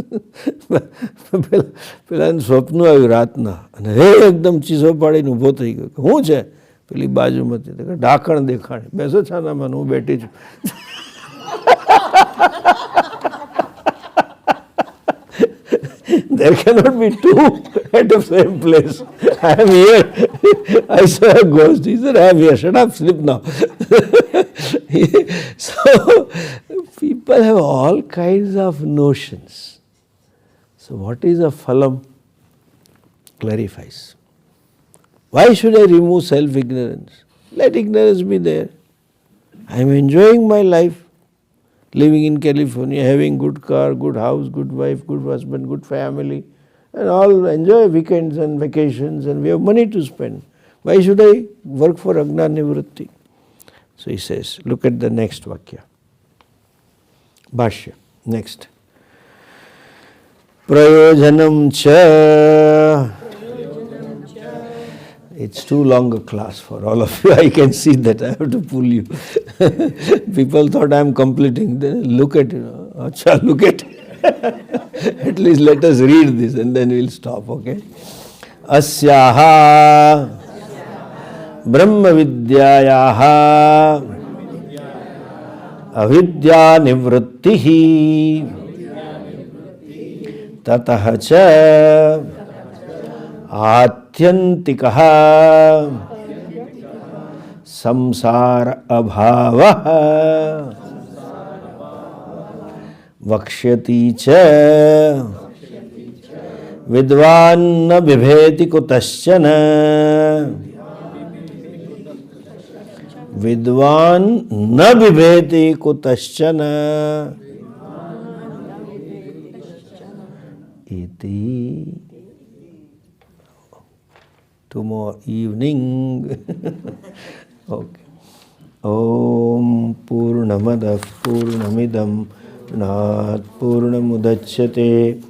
પેલા સ્વપ્ન આવ્યું રાતના અને હે એકદમ ચીસો પાડીને ઊભો થઈ ગયો શું છે પેલી બાજુમાં ઢાંકણ દેખાણે બેસો છાનામાં હું બેઠી છું There cannot be two at the same place. I am here. I saw a ghost. He said, I am here. Shut up, sleep now. So, people have all kinds of notions. So, what is a phalam? Clarifies. Why should I remove self-ignorance? Let ignorance be there. I am enjoying my life. Living in California, having good car, good house, good wife, good husband, good family, and all enjoy weekends and vacations, and we have money to spend. Why should I work for Ajna Nivritti? So he says, look at the next vakya. Bhashya. Next. Prayojanam cha. It's too long a class for all of you. I can see that. I have to pull you. People thought I am completing. Then look at it. Acha, look at it. At least let us read this and then we'll stop, okay? Asyaha Brahma Vidyayaha Avidya Nivrittihi Tataha cha Atyantikaha Samsara Abhavaha Vakshyati cha Vidvan na bibheti kutaschana Vidvan na bibheti kutaschana Iti. Tomorrow evening. Okay. Om Purnamada Purnamidam Purnat Purnamudachyate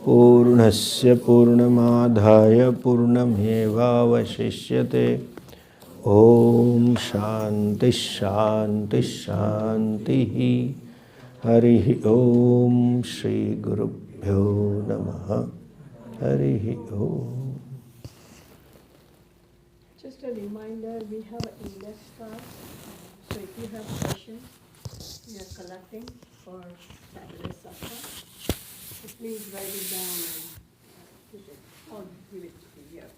Purnasya Purnamadhaya Purnamevavashishyate Om Shanti Shanti Shanti Harihi Om Shri Gurubhyo Namaha Harihi Om. Just a reminder, we have an index card, so if you have questions, we are collecting for Saturday supper, so please write it down and put it, or give it to me here.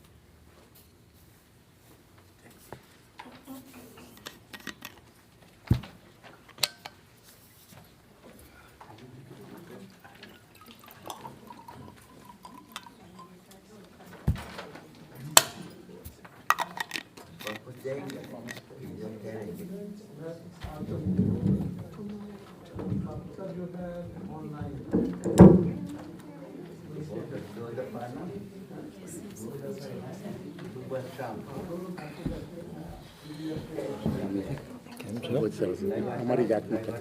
हमारी आत्मकथा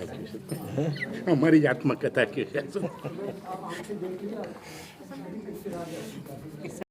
हमारी आत्मकथा के